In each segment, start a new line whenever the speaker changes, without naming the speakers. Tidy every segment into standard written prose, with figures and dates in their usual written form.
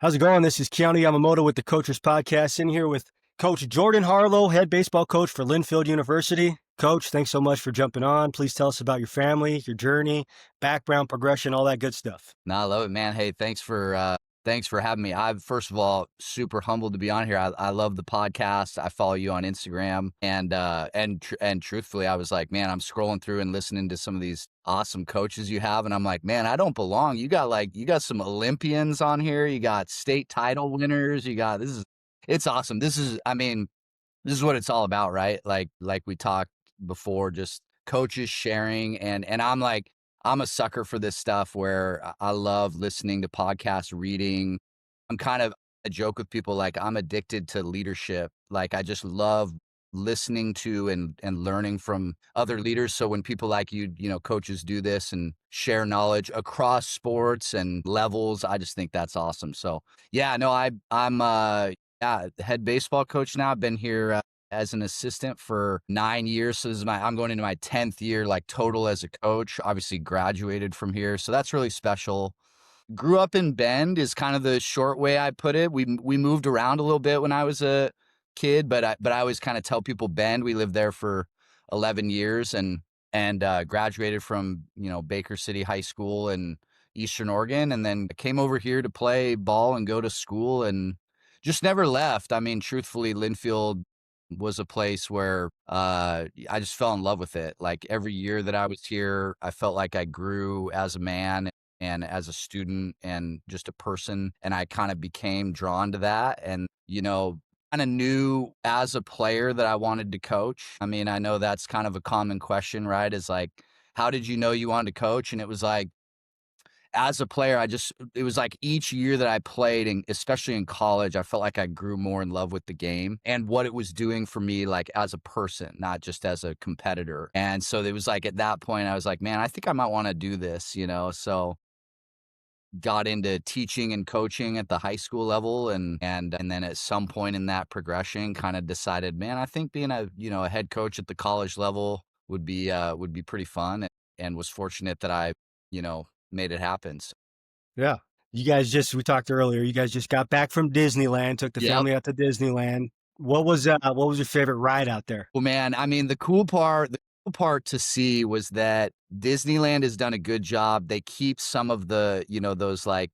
How's it going? This is Keanu Yamamoto with the Coaches Podcast, in here with Coach Jordan Harlow, head baseball coach for Linfield University. Coach, thanks so much for jumping on. Please tell us about your family, your journey, background, progression, all that good stuff.
No, I love it, man. Hey, thanks for having me. I'm first of all super humbled to be on here. I love the podcast. I follow you on Instagram, and truthfully, I was like, man, I'm scrolling through and listening to some of these awesome coaches you have, and I'm like, man, I don't belong. You got some Olympians on here. You got state title winners. It's awesome. This is what it's all about, right? Like we talked before, just coaches sharing, and I'm a sucker for this stuff where I love listening to podcasts, reading. I joke with people, like, I'm addicted to leadership. Like, I just love listening to and learning from other leaders. So when people like you, coaches do this and share knowledge across sports and levels, I just think that's awesome. So yeah, no, I'm head baseball coach now. I've been here as an assistant for 9 years. So I'm going into my 10th year, like, total as a coach. Obviously graduated from here. So that's really special. Grew up in Bend is kind of the short way I put it. We moved around a little bit when I was a kid, but I always kind of tell people Bend. We lived there for 11 years and graduated from, Baker City High School in Eastern Oregon, and then came over here to play ball and go to school and just never left. I mean, truthfully, Linfield was a place where I just fell in love with it. Like, every year that I was here, I felt like I grew as a man and as a student and just a person. And I kind of became drawn to that, and, kind of knew as a player that I wanted to coach. I mean, I know that's kind of a common question, right? Is like, how did you know you wanted to coach? And it was like, as a player, it was like each year that I played, and especially in college, I felt like I grew more in love with the game and what it was doing for me, like, as a person, not just as a competitor. And so it was like, at that point, I was like, man, I think I might want to do this, So got into teaching and coaching at the high school level, and then at some point in that progression, kind of decided, man, I think being a head coach at the college level would be pretty fun, and was fortunate that I made it happen. So,
Yeah. We talked earlier, you guys just got back from Disneyland, took the
yep.
family out to Disneyland. What was your favorite ride out there?
Well, man, I mean, the cool part to see was that Disneyland has done a good job. They keep some of the, those, like,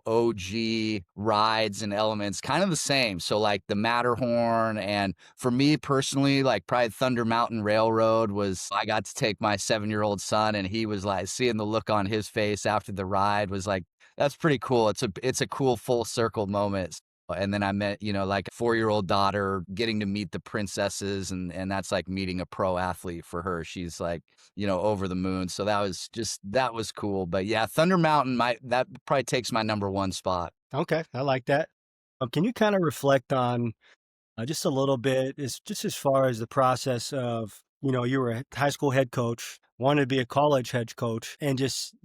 OG rides and elements kind of the same. So, like, the Matterhorn, and for me personally, like, probably Thunder Mountain Railroad I got to take my 7-year-old son, and he was like, seeing the look on his face after the ride was like, that's pretty cool. It's a cool full circle moment. And then I met, like, a 4-year-old daughter, getting to meet the princesses, and that's like meeting a pro athlete for her. She's like, over the moon. So that was cool. But yeah, Thunder Mountain, that probably takes my number one spot.
Okay, I like that. Can you kind of reflect on just a little bit, just as far as the process of, you were a high school head coach, wanted to be a college head coach, and just,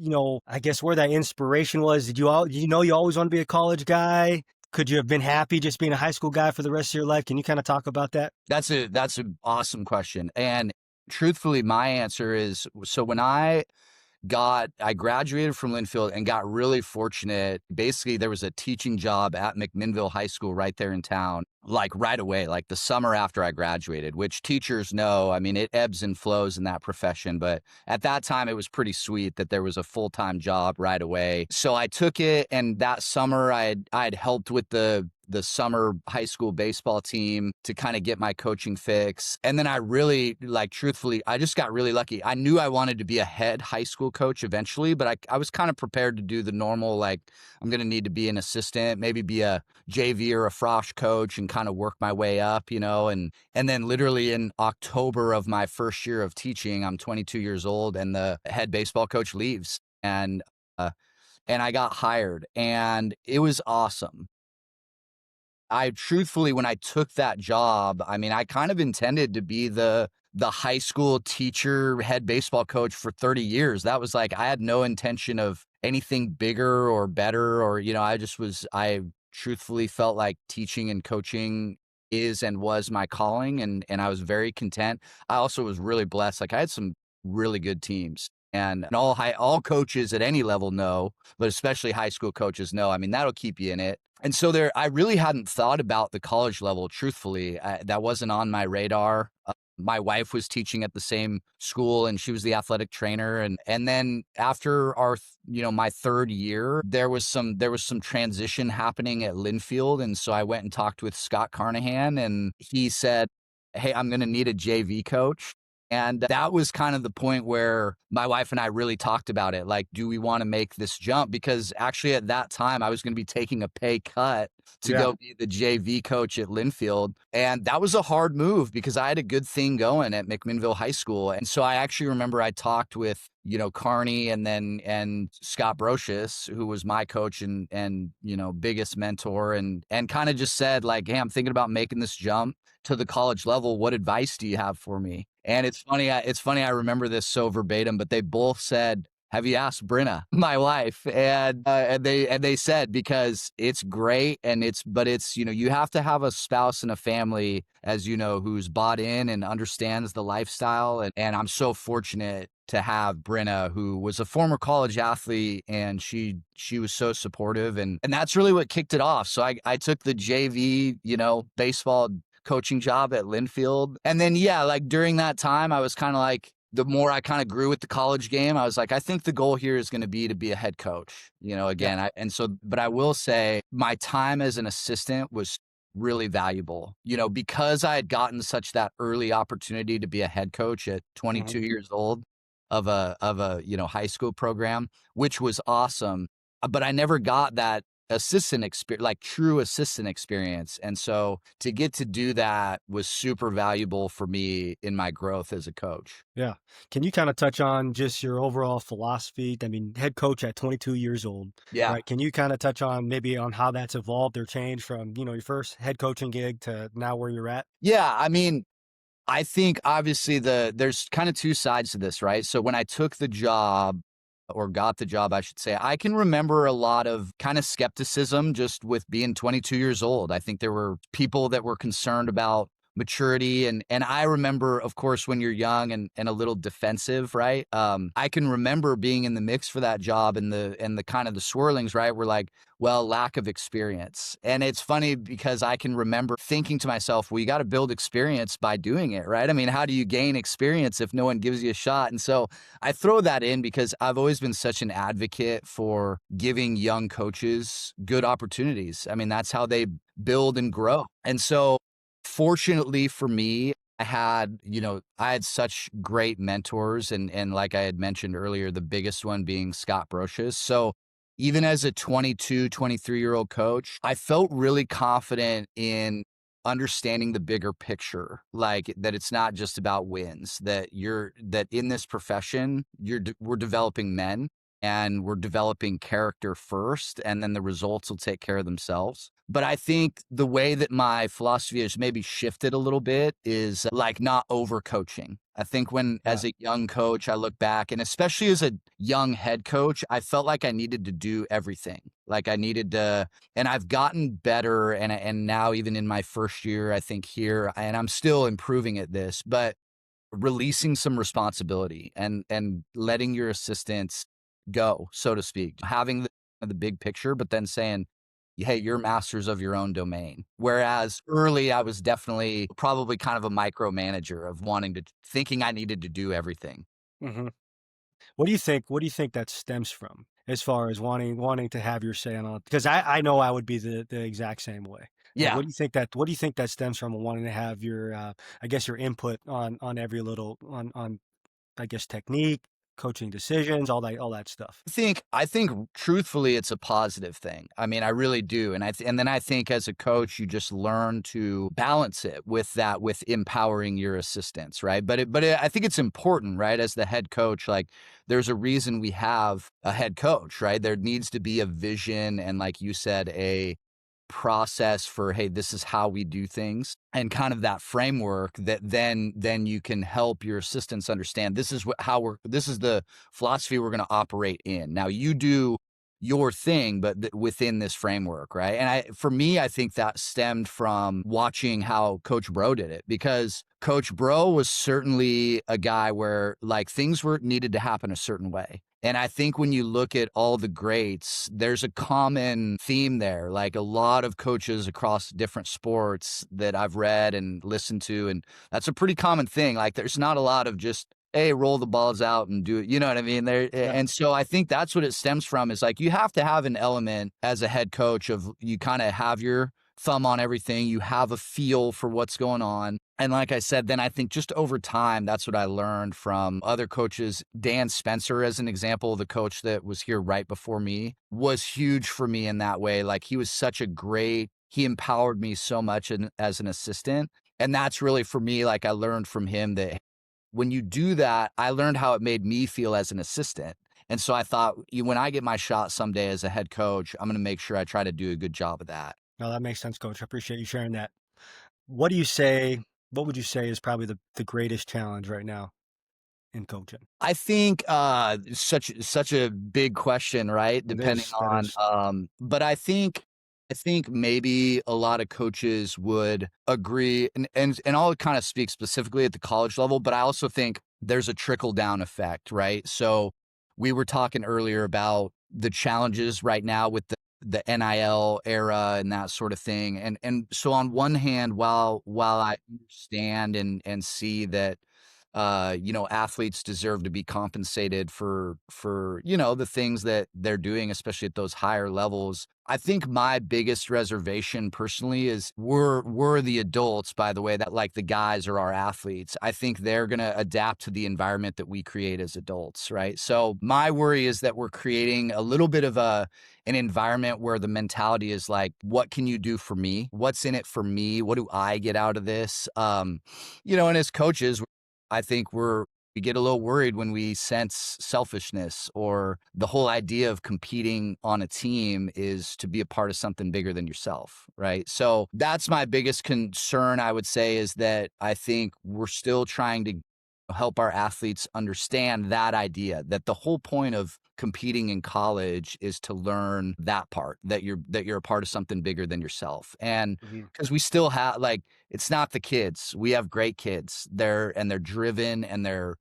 I guess where that inspiration was. Did you always want to be a college guy? Could you have been happy just being a high school guy for the rest of your life? Can you kind of talk about that?
That's an awesome question. And truthfully, my answer is, so when I graduated from Linfield and got really fortunate. Basically, there was a teaching job at McMinnville High School right there in town, like right away, like the summer after I graduated, which teachers know, I mean, it ebbs and flows in that profession. But at that time, it was pretty sweet that there was a full-time job right away. So I took it, and that summer I had helped with the summer high school baseball team to kind of get my coaching fix. And then I really, like, truthfully, I just got really lucky. I knew I wanted to be a head high school coach eventually, but I was kind of prepared to do the normal, like, I'm going to need to be an assistant, maybe be a JV or a frosh coach, and kind of work my way up, and then literally in October of my first year of teaching, I'm 22 years old, and the head baseball coach leaves, and I got hired, and it was awesome. I truthfully, when I took that job, I mean, I kind of intended to be the high school teacher, head baseball coach for 30 years. That was like, I had no intention of anything bigger or better, or, I truthfully felt like teaching and coaching is and was my calling, and I was very content. I also was really blessed. Like, I had some really good teams. And all coaches at any level know, but especially high school coaches know. I mean, that'll keep you in it And so I really hadn't thought about the college level, truthfully. That wasn't on my radar. My wife was teaching at the same school and she was the athletic trainer. And then after my third year, there was some transition happening at Linfield. And so I went and talked with Scott Carnahan and he said, "Hey, I'm going to need a JV coach." And that was kind of the point where my wife and I really talked about it. Like, do we want to make this jump? Because actually at that time, I was going to be taking a pay cut to
Yeah.
go be the JV coach at Linfield. And that was a hard move because I had a good thing going at McMinnville High School. And so I actually remember I talked with, Carney and Scott Brocious, who was my coach and biggest mentor and kind of just said like, "Hey, I'm thinking about making this jump to the college level. What advice do you have for me?" And it's funny. I remember this so verbatim, but they both said, "Have you asked Brenna, my wife?" And they said because it's great but it's you have to have a spouse and a family, as you know, who's bought in and understands the lifestyle. And I'm so fortunate to have Brenna, who was a former college athlete, and she was so supportive, and that's really what kicked it off. So I took the JV baseball coaching job at Linfield. And then, yeah, like during that time, I was kind of like, the more I kind of grew with the college game, I was like, I think the goal here is going to be a head coach,
Yeah.
again. But I will say my time as an assistant was really valuable, because I had gotten such that early opportunity to be a head coach at
Mhm.
22 years old of a high school program, which was awesome. But I never got that assistant experience, like true assistant experience. And so to get to do that was super valuable for me in my growth as a coach.
Yeah. Can you kind of touch on just your overall philosophy? I mean, head coach at 22 years old,
Yeah.
right? Can you kind of touch on maybe on how that's evolved or changed from, your first head coaching gig to now where you're at?
Yeah. I mean, I think obviously there's kind of two sides to this, right? So when I took the job or got the job, I should say, I can remember a lot of kind of skepticism just with being 22 years old. I think there were people that were concerned about maturity. And I remember, of course, when you're young and a little defensive, right? I can remember being in the mix for that job and the kind of the swirlings, right? Were like, well, lack of experience. And it's funny because I can remember thinking to myself, well, you got to build experience by doing it, right? I mean, how do you gain experience if no one gives you a shot? And so I throw that in because I've always been such an advocate for giving young coaches good opportunities. I mean, that's how they build and grow. And so fortunately for me, I had such great mentors and like I had mentioned earlier, the biggest one being Scott Brocious. So even as a 22, 23-year-old coach, I felt really confident in understanding the bigger picture, like that it's not just about wins, that in this profession, we're developing men and we're developing character first, and then the results will take care of themselves. But I think the way that my philosophy has maybe shifted a little bit is like not over coaching. I think when,
Yeah.
as a young coach, I look back, and especially as a young head coach, I felt like I needed to do everything. Like I needed to, and I've gotten better. And now, even in my first year, I think here, and I'm still improving at this, but releasing some responsibility and letting your assistants go, so to speak, having the big picture, but then saying, hey, you're masters of your own domain. Whereas early, I was definitely probably kind of a micromanager of thinking I needed to do everything.
Mhm. What do you think that stems from as far as wanting to have your say on all, because I know I would be the exact same way. Like,
Yeah.
what do you think that stems from wanting to have your, I guess, your input on every little on, I guess, technique, coaching decisions, all that stuff?
I think truthfully it's a positive thing. I mean, I really do. And then I think as a coach you just learn to balance it with empowering your assistants, right? I think it's important, right? As the head coach, like there's a reason we have a head coach, right? There needs to be a vision and, like you said, a process for, hey, this is how we do things, and kind of that framework that then you can help your assistants understand this is the philosophy we're going to operate in. Now you do your thing, but within this framework, right? And for me, I think that stemmed from watching how Coach Bro did it, because Coach Bro was certainly a guy where like things were needed to happen a certain way. And I think when you look at all the greats, there's a common theme there. Like a lot of coaches across different sports that I've read and listened to, and that's a pretty common thing. Like there's not a lot of just, hey, roll the balls out and do it. You know what I mean? There,
Yeah.
and so I think that's what it stems from is like you have to have an element as a head coach of you kind of have your thumb on everything. You have a feel for what's going on. And like I said, then I think just over time, that's what I learned from other coaches. Dan Spencer, as an example, the coach that was here right before me, was huge for me in that way. Like he was such a great, he empowered me so much as an assistant. And that's really for me, like I learned from him that when you do that, I learned how it made me feel as an assistant. And so I thought, when I get my shot someday as a head coach, I'm going to make sure I try to do a good job of that.
No, that makes sense, Coach. I appreciate you sharing that. What do you say? What would you say is probably the greatest challenge right now in coaching?
I think such a big question, right?
It
Depending
is. That
on
is.
but I think maybe a lot of coaches would agree and I'll kind of speak specifically at the college level, but I also think there's a trickle down effect, right? So we were talking earlier about the challenges right now with the NIL era and that sort of thing. And so on one hand, while I understand and see that athletes deserve to be compensated for the things that they're doing, especially at those higher levels. I think my biggest reservation personally is we're the adults, by the way, that like the guys are our athletes. I think they're gonna adapt to the environment that we create as adults, right? So my worry is that we're creating a little bit of an environment where the mentality is like, what can you do for me? What's in it for me? What do I get out of this? And as coaches, I think we get a little worried when we sense selfishness or the whole idea of competing on a team is to be a part of something bigger than yourself, right? So that's my biggest concern, I would say, is that I think we're still trying to help our athletes understand that idea that the whole point of competing in college is to learn that part that you're a part of something bigger than yourself. And
Mhm.
because we still have like it's not the kids. We have great kids. They're driven and they're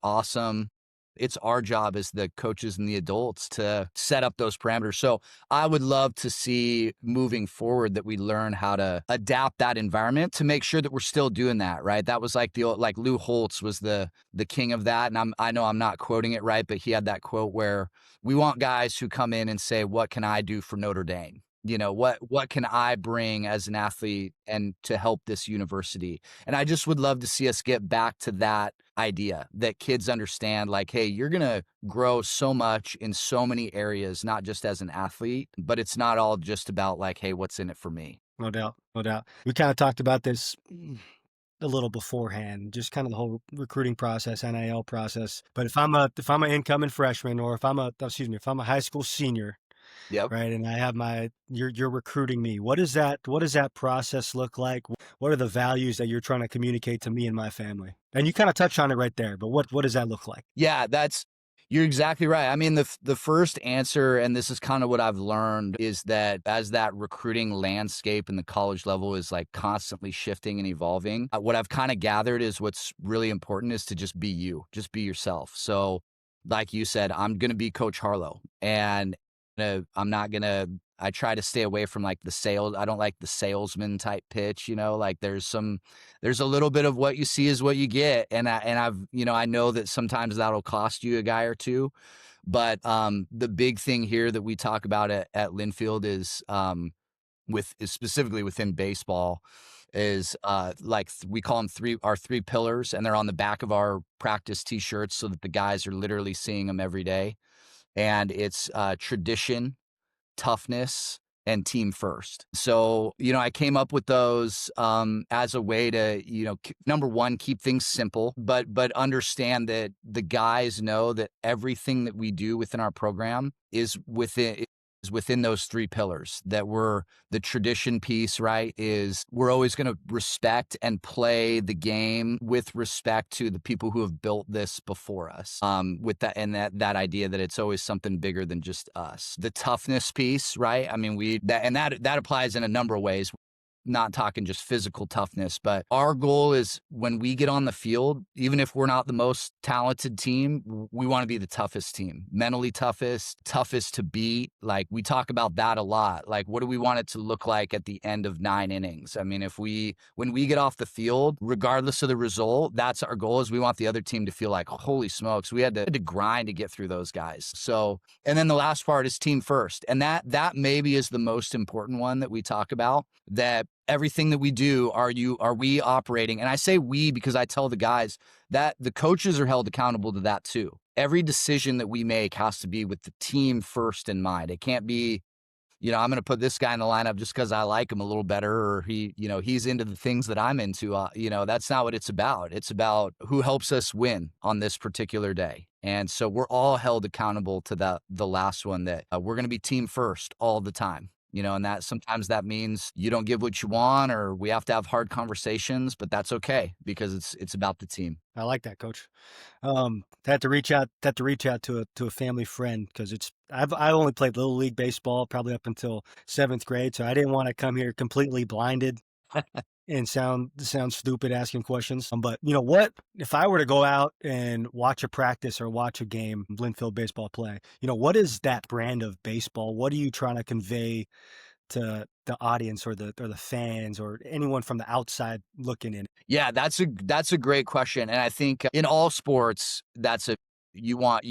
awesome. It's our job as the coaches and the adults to set up those parameters. So I would love to see moving forward that we learn how to adapt that environment to make sure that we're still doing that, right? That was like the old, like Lou Holtz was the king of that. And I know I'm not quoting it right, but he had that quote where we want guys who come in and say, what can I do for Notre Dame? What can I bring as an athlete and to help this university? And I just would love to see us get back to that idea that kids understand like, hey, you're going to grow so much in so many areas, not just as an athlete, but it's not all just about like, hey, what's in it for me?
No doubt. No doubt. We kind of talked about this a little beforehand, just kind of the whole recruiting process, NIL process. But if I'm an incoming freshman, or if I'm a high school senior,
Yep.
right, and I have you're recruiting me. What does that process look like? What are the values that you're trying to communicate to me and my family? And you kind of touched on it right there, but what does that look like?
Yeah, you're exactly right. I mean, the first answer, and this is kind of what I've learned, is that as that recruiting landscape in the college level is like constantly shifting and evolving, what I've kind of gathered is what's really important is to just be you, just be yourself. So, like you said, I'm gonna be Coach Harlow, and I'm not gonna. I try to stay away from like the sales. I don't like the salesman type pitch. Like there's a little bit of what you see is what you get. I know that sometimes that'll cost you a guy or two, but the big thing here that we talk about at Linfield is is specifically within baseball is we call them our three pillars, and they're on the back of our practice t-shirts so that the guys are literally seeing them every day. And it's tradition, toughness, and team first. So, I came up with those as a way to, number one, keep things simple, but understand that the guys know that everything that we do within our program is within those three pillars. That we're the tradition piece, right? Is we're always going to respect and play the game with respect to the people who have built this before us. With that idea that it's always something bigger than just us. The toughness piece, right? I mean, that applies in a number of ways. not talking just physical toughness, but our goal is when we get on the field, even if we're not the most talented team, we want to be the toughest team, mentally toughest, toughest to beat. Like we talk about that a lot. Like, what do we want it to look like at the end of 9 innings? I mean, when we get off the field, regardless of the result, that's our goal is we want the other team to feel like, holy smokes, we had to grind to get through those guys. So, and then the last part is team first. And that maybe is the most important one that we talk about, that everything that we do, are we operating? And I say we because I tell the guys that the coaches are held accountable to that too. Every decision that we make has to be with the team first in mind. It can't be, I'm going to put this guy in the lineup just because I like him a little better, or he's into the things that I'm into. That's not what it's about. It's about who helps us win on this particular day. And so we're all held accountable to the last one, that we're going to be team first all the time. And that sometimes that means you don't give what you want, or we have to have hard conversations, but that's okay because it's about the team.
I like that, Coach. Had to reach out to a family friend because I only played little league baseball probably up until 7th grade, so I didn't want to come here completely blinded and sound stupid asking questions. But what if I were to go out and watch a practice or watch a game, Linfield baseball play? What is that brand of baseball? What are you trying to convey to the audience or the fans or anyone from the outside looking in?
Yeah, that's a great question. And I think in all sports, you want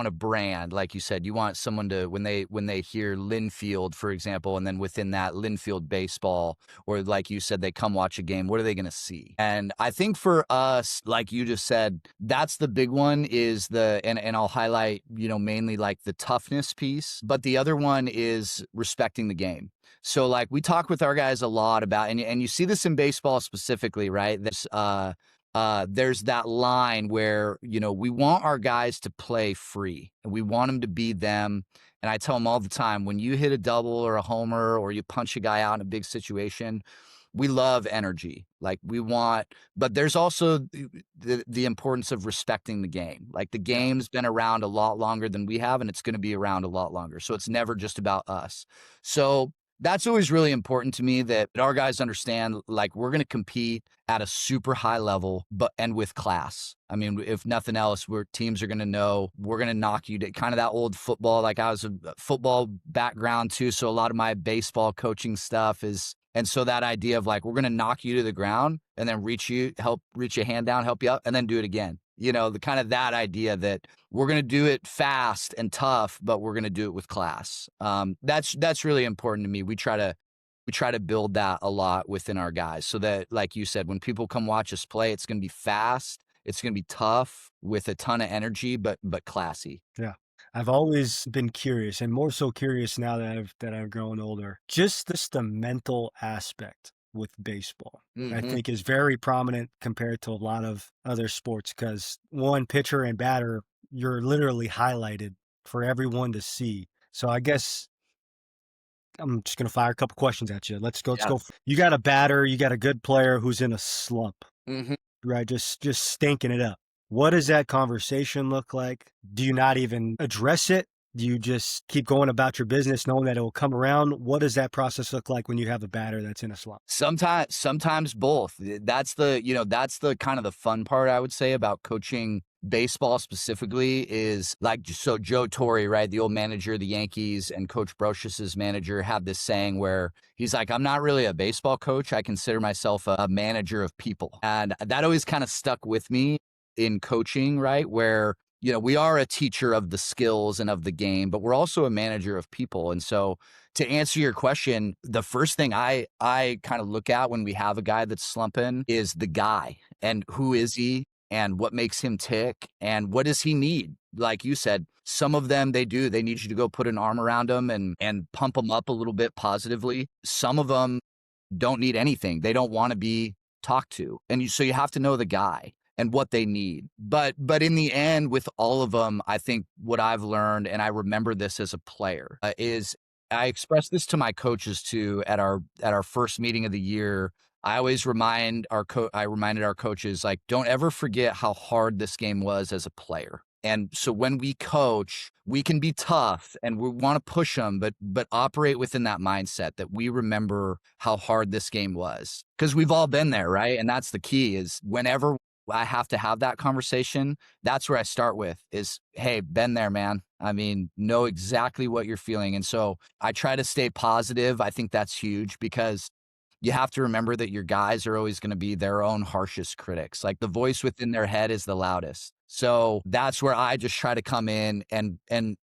a brand, like you said. You want someone to, when they hear Linfield, for example, and then within that Linfield baseball, or like you said, they come watch a game, what are they going to see? And I think for us, like you just said, that's the big one is and I'll highlight, mainly like the toughness piece, but the other one is respecting the game. So like we talk with our guys a lot about, and you see this in baseball specifically, right? There's that line where, we want our guys to play free and we want them to be them. And I tell them all the time, when you hit a double or a homer or you punch a guy out in a big situation, we love energy. Like but there's also the importance of respecting the game. Like the game's been around a lot longer than we have, and it's going to be around a lot longer. So it's never just about us. So that's always really important to me, that our guys understand, like, we're going to compete at a super high level, and with class. I mean, if nothing else, teams are going to know we're going to knock you to kind of that old football. Like I was a football background too. So a lot of my baseball coaching stuff and so that idea of like, we're going to knock you to the ground and then reach your hand down, help you up, and then do it again. The kind of that idea that we're going to do it fast and tough, but we're going to do it with class. That's really important to me. We try to build that a lot within our guys, so that, like you said, when people come watch us play, it's going to be fast, it's going to be tough with a ton of energy, but classy.
Yeah. I've always been curious, and more so curious now that I've grown older. Just the mental aspect with baseball, I think is very prominent compared to a lot of other sports, because one, pitcher and batter, you're literally highlighted for everyone to see. So I guess I'm just gonna fire a couple questions at you. Let's go.
Yeah.
You got a batter, you got a good player who's in a slump,
Mm-hmm.
right? Just stinking it up. What does that conversation look like? Do you not even address it? Do you just keep going about your business knowing that it will come around? What does that process look like when you have a batter that's in a slump?
Sometimes both. That's the kind of the fun part, I would say, about coaching baseball specifically, is like, so Joe Torre, right, the old manager of the Yankees, and Coach Brocious' manager, have this saying where he's like, I'm not really a baseball coach. I consider myself a manager of people. And that always kind of stuck with me in coaching, right? Where, we are a teacher of the skills and of the game, but we're also a manager of people. And so to answer your question, the first thing I kind of look at when we have a guy that's slumping is the guy, and who is he, and what makes him tick, and what does he need? Like you said, some of them, they need you to go put an arm around them and pump them up a little bit positively. Some of them don't need anything. They don't want to be talked to. And so you have to know the guy and what they need. But in the end, with all of them, I think what I've learned, and I remember this as a player, is I expressed this to my coaches too at our first meeting of the year. I always reminded our coaches, like, don't ever forget how hard this game was as a player. And so when we coach, we can be tough and we want to push them, but operate within that mindset that we remember how hard this game was. Because we've all been there, right? And that's the key is whenever I have to have that conversation, that's where I start with is, hey, been there, man. I mean, know exactly what you're feeling. And so I try to stay positive. I think that's huge because you have to remember that your guys are always going to be their own harshest critics. Like the voice within their head is the loudest. So that's where I just try to come in and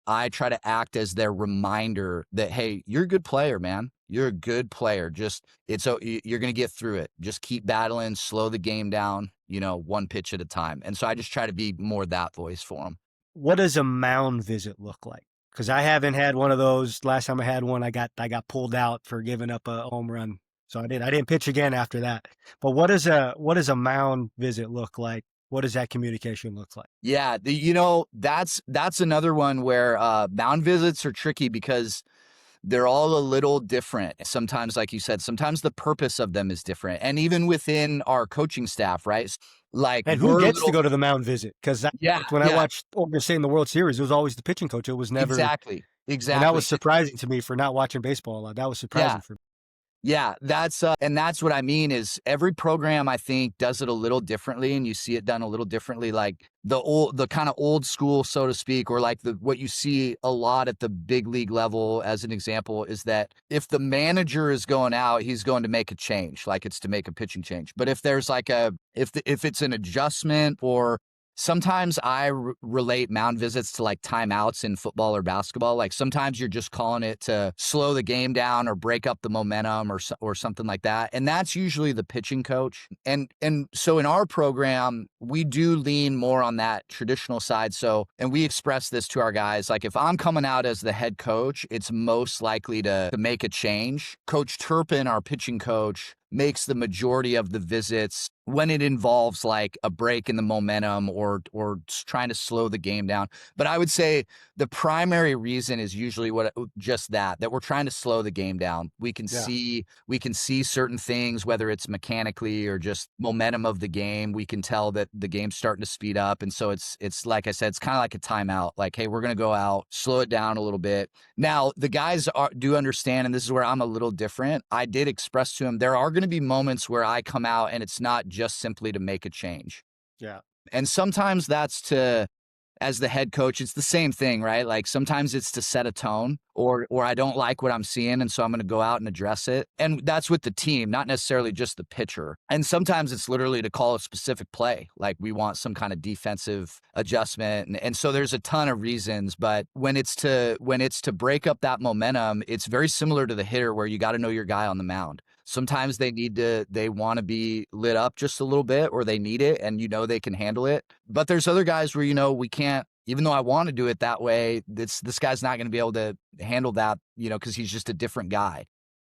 I try to act as their reminder that, hey, you're a good player, man. You're a good player. Just you're going to get through it. Just keep battling, slow the game down, one pitch at a time. And so I just try to be more that voice for them.
What does a mound visit look like? Because I haven't had one of those. Last time I had one, I got pulled out for giving up a home run. So I didn't pitch again after that. But what does a mound visit look like? What does that communication look like?
Yeah, that's another one where mound visits are tricky because they're all a little different. Sometimes, like you said, sometimes the purpose of them is different. And even within our coaching staff, right? Like
And who gets to go to the mound visit? Because
yeah,
when I
yeah,
watched Oregon State in the World Series, it was always the pitching coach. It was never,
exactly.
and that was
Exactly.
surprising to me for not watching baseball a lot. That was
Yeah.
surprising for me.
Yeah, and that's what I mean is every program I think does it a little differently and you see it done a little differently like the kind of old school so to speak or like what you see a lot at the big league level as an example is that if the manager is going out, he's going to make a change, like it's to make a pitching change. But if there's like if it's an adjustment or sometimes I relate mound visits to like timeouts in football or basketball. Like sometimes you're just calling it to slow the game down or break up the momentum or something like that. And that's usually the pitching coach. And so in our program, we do lean more on that traditional side. So, and we express this to our guys, like if I'm coming out as the head coach, it's most likely to make a change. Coach Turpin, our pitching coach, makes the majority of the visits when it involves like a break in the momentum or trying to slow the game down. But I would say the primary reason is usually just that we're trying to slow the game down. We can see certain things, whether it's mechanically or just momentum of the game. We can tell that the game's starting to speed up. And so it's like I said, it's kind of like a timeout. Like, hey, we're going to go out, slow it down a little bit. Now, the guys do understand, and this is where I'm a little different. I did express to him, there are going to be moments where I come out and it's not just simply to make a change.
Yeah.
And sometimes that's as the head coach, it's the same thing, right? Like sometimes it's to set a tone or I don't like what I'm seeing. And so I'm going to go out and address it. And that's with the team, not necessarily just the pitcher. And sometimes it's literally to call a specific play. Like we want some kind of defensive adjustment. And so there's a ton of reasons, but when it's to break up that momentum, it's very similar to the hitter where you got to know your guy on the mound. Sometimes they want to be lit up just a little bit or they need it and they can handle it. But there's other guys where, we can't, even though I want to do it that way, this guy's not going to be able to handle that, because he's just a different guy.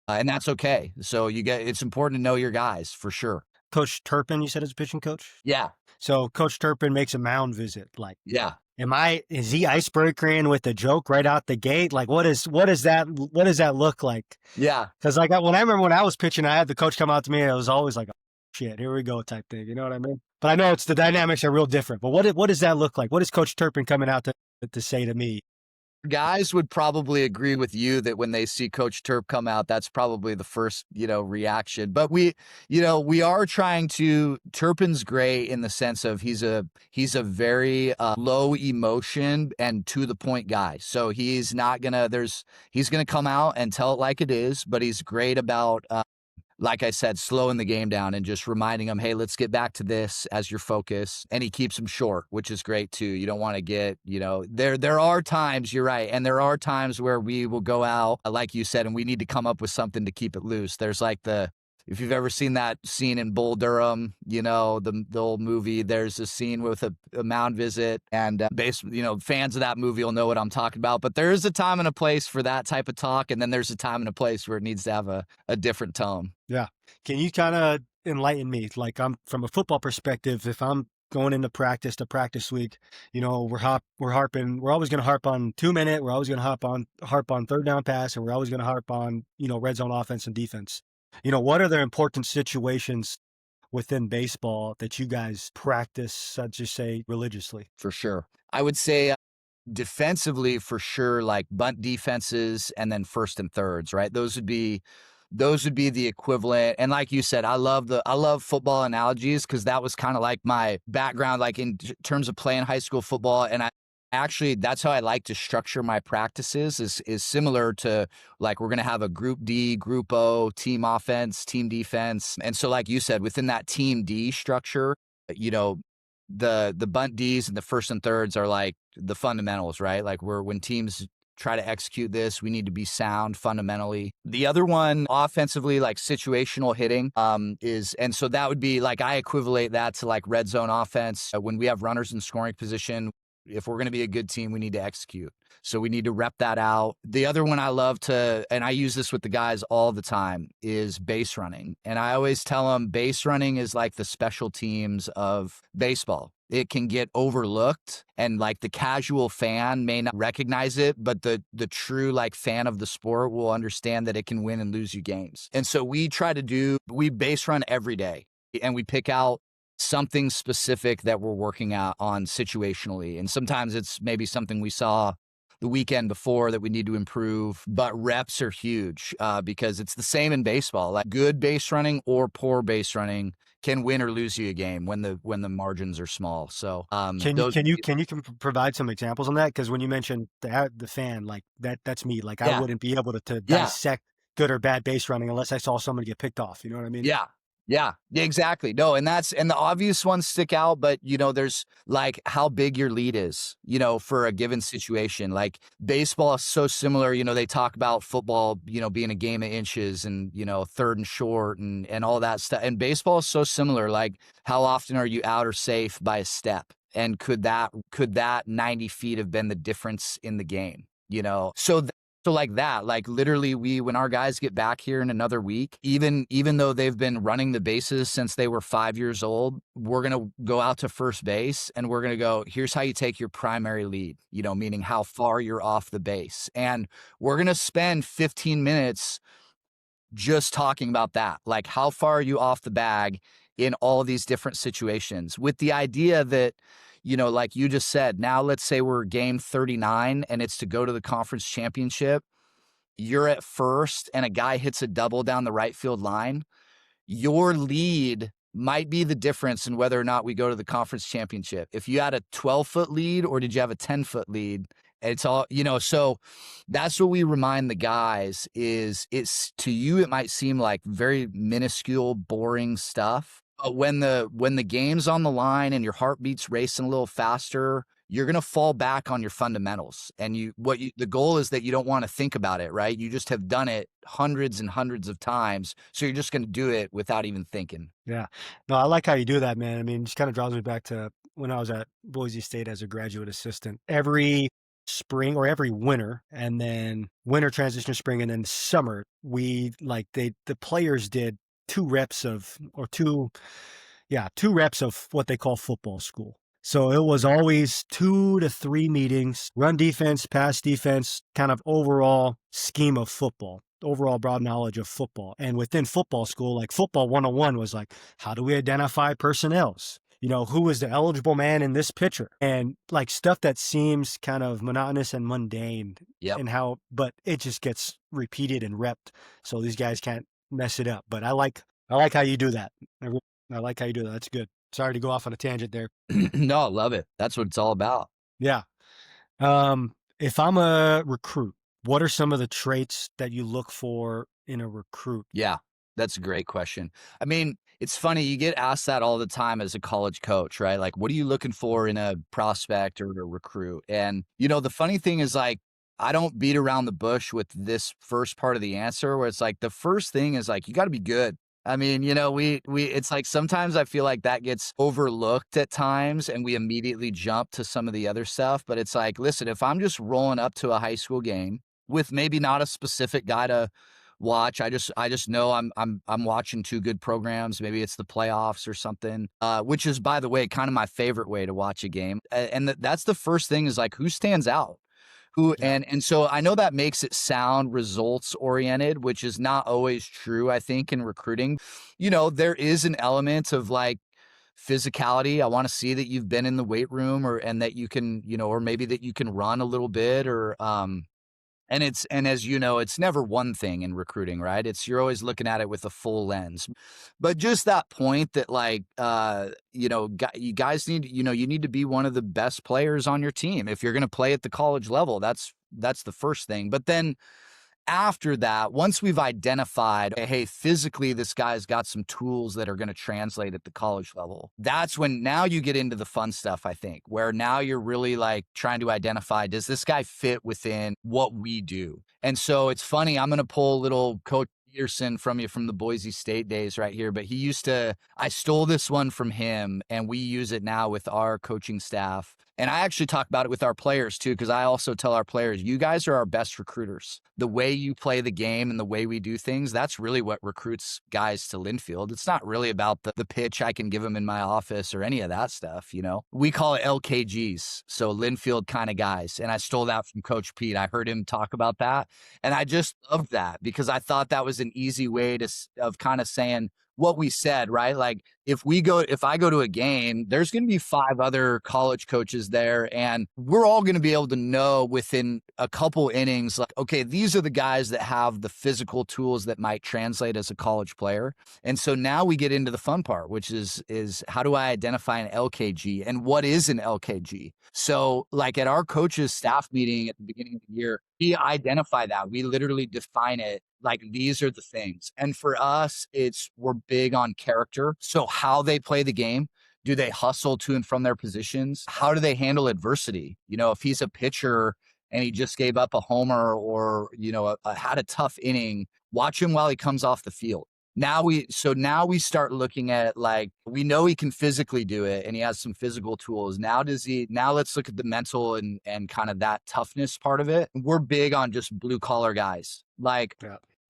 And that's okay. So it's important to know your guys for sure.
Coach Turpin, you said is a pitching coach?
Yeah.
So Coach Turpin makes a mound visit. Like,
yeah.
Is he icebreakering with a joke right out the gate? Like, what does that look like?
Yeah.
Because like I remember when I was pitching, I had the coach come out to me and it was always like, oh, shit, here we go type thing. You know what I mean? But I know the dynamics are real different. But what does that look like? What is Coach Turpin coming out to say to me?
Guys would probably agree with you that when they see Coach Turp come out, that's probably the first, reaction. But we are trying to. Turpin's great in the sense of he's a very low emotion and to the point guy. So he's not gonna he's gonna come out and tell it like it is. But he's great about. Like I said, slowing the game down and just reminding them, hey, let's get back to this as your focus. And he keeps them short, which is great too. You don't want to get, there are times, you're right. And there are times where we will go out, like you said, and we need to come up with something to keep it loose. There's like if you've ever seen that scene in Bull Durham, the old movie, there's a scene with a mound visit and fans of that movie will know what I'm talking about. But there is a time and a place for that type of talk. And then there's a time and a place where it needs to have a different tone.
Yeah. Can you kind of enlighten me? Like I'm from a football perspective, if I'm going into practice week, we're always going to harp on 2-minute. We're always going to harp on third down pass, and we're always going to harp on, red zone offense and defense. What are the important situations within baseball that you guys practice, I'd just say, religiously?
For sure. I would say defensively, for sure, like bunt defenses and then first and thirds, right? Those would be the equivalent. And like you said, I love football analogies because that was kind of like my background, like in terms of playing high school football. And I actually, that's how I like to structure my practices is similar to like we're going to have a group D, group O, team offense, team defense. And so like you said, within that team D structure, you know, the bunt Ds and the first and thirds are like the fundamentals, right? Like when teams try to execute this, we need to be sound fundamentally. The other one offensively, like situational hitting, and so that would be like I equivalent that to like red zone offense. When we have runners in scoring position, if we're going to be a good team, we need to execute. So we need to rep that out. The other one I love to, and I use this with the guys all the time, is base running. And I always tell them base running is like the special teams of baseball. It can get overlooked and like the casual fan may not recognize it, but the true like fan of the sport will understand that it can win and lose you games. And so we base run every day and we pick out something specific that we're working out on situationally. And sometimes it's maybe something we saw the weekend before that we need to improve, but reps are huge because it's the same in baseball. Like good base running or poor base running can win or lose you a game when the margins are small. So
Can you
those,
can you can you provide some examples on that? Because when you mentioned the fan, like that's me. Like I
yeah,
wouldn't be able to
yeah.
dissect good or bad base running unless I saw somebody get picked off. You know what I mean?
Yeah. Yeah, exactly. No, and the obvious ones stick out, but there's like how big your lead is, for a given situation. Like baseball is so similar, they talk about football, being a game of inches and, third and short and all that stuff. And baseball is so similar. Like how often are you out or safe by a step? And could that 90 feet have been the difference in the game? So like that, like literally when our guys get back here in another week, even though they've been running the bases since they were 5 years old, we're going to go out to first base and we're going to go, here's how you take your primary lead, meaning how far you're off the base. And we're going to spend 15 minutes just talking about that. Like how far are you off the bag in all of these different situations with the idea that, like you just said, now let's say we're game 39 and it's to go to the conference championship. You're at first and a guy hits a double down the right field line. Your lead might be the difference in whether or not we go to the conference championship. If you had a 12-foot lead or did you have a 10-foot lead? It's all, so that's what we remind the guys is it's to you, it might seem like very minuscule, boring stuff. But when the game's on the line and your heartbeat's racing a little faster, you're going to fall back on your fundamentals. And the goal is that you don't want to think about it, right? You just have done it hundreds and hundreds of times. So you're just going to do it without even thinking.
Yeah. No, I like how you do that, man. I mean, it just kind of draws me back to when I was at Boise State as a graduate assistant. Every spring or every winter, and then winter transition to spring, and then summer, the players did two reps of what they call football school. So it was always 2 to 3 meetings, run defense, pass defense, kind of overall scheme of football, overall broad knowledge of football. And within football school, like football 101 was like, how do we identify personnels? Who is the eligible man in this pitcher? And like stuff that seems kind of monotonous and mundane.
Yep.
But it just gets repeated and repped. So these guys can't mess it up. But I like how you do that. I like how you do that. That's good. Sorry to go off on a tangent there.
No, I love it. That's what it's all about.
Yeah. If I'm a recruit, what are some of the traits that you look for in a recruit?
Yeah, that's a great question. I mean, it's funny, you get asked that all the time as a college coach, right? Like, what are you looking for in a prospect or a recruit? And, the funny thing is like, I don't beat around the bush with this first part of the answer where it's like, the first thing is like, you got to be good. I mean, it's like sometimes I feel like that gets overlooked at times and we immediately jump to some of the other stuff. But it's like, listen, if I'm just rolling up to a high school game with maybe not a specific guy to watch, I just know I'm watching two good programs. Maybe it's the playoffs or something, which is, by the way, kind of my favorite way to watch a game. And that's the first thing is like, who stands out?
Yeah.
And so I know that makes it sound results oriented, which is not always true, I think, in recruiting. There is an element of like physicality. I want to see that you've been in the weight room and that you can, or maybe that you can run a little bit or and as you know, it's never one thing in recruiting, right? You're always looking at it with a full lens. But just that point that like you guys need, you need to be one of the best players on your team if you're going to play at the college level. That's the first thing. But then after that, once we've identified, hey, physically, this guy's got some tools that are going to translate at the college level, that's when now you get into the fun stuff, I think, where now you're really like trying to identify, does this guy fit within what we do? And so it's funny, I'm going to pull a little Coach Peterson from you from the Boise State days right here, but I stole this one from him and we use it now with our coaching staff. And I actually talk about it with our players too, because I also tell our players, you guys are our best recruiters. The way you play the game and the way we do things, that's really what recruits guys to Linfield. It's not really about the pitch I can give them in my office or any of that stuff, We call it LKGs, so Linfield kind of guys. And I stole that from Coach Pete. I heard him talk about that. And I just loved that because I thought that was an easy way of kind of saying what we said, right? Like if I go to a game, there's going to be 5 other college coaches there and we're all going to be able to know within a couple innings, like, okay, these are the guys that have the physical tools that might translate as a college player. And so now we get into the fun part, which is how do I identify an LKG and what is an LKG? So like at our coaches staff meeting at the beginning of the year, we identify that. We literally define it. Like these are the things. And for us, we're big on character. So how they play the game. Do they hustle to and from their positions? How do they handle adversity? If he's a pitcher and he just gave up a homer or, had a tough inning, watch him while he comes off the field. Now we start looking at like, we know he can physically do it and he has some physical tools. Now let's look at the mental and kind of that toughness part of it. We're big on just blue collar guys. Like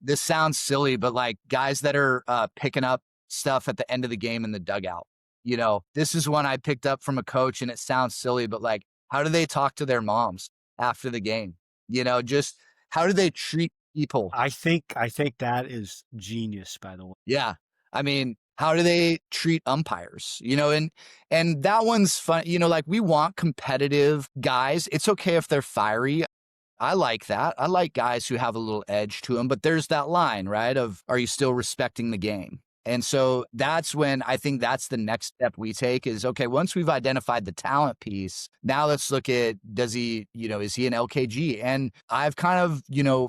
this sounds silly, but like guys that are picking up stuff at the end of the game in the dugout. This is one I picked up from a coach and it sounds silly, but like, how do they talk to their moms after the game? Just how do they treat people?
I think that is genius, by the way.
Yeah. I mean, how do they treat umpires? And that one's fun. Like we want competitive guys. It's okay if they're fiery. I like that. I like guys who have a little edge to them, but there's that line, right? Of are you still respecting the game? And so that's when I think that's the next step we take is, okay, once we've identified the talent piece, now let's look at, is he an LKG? And I've kind of,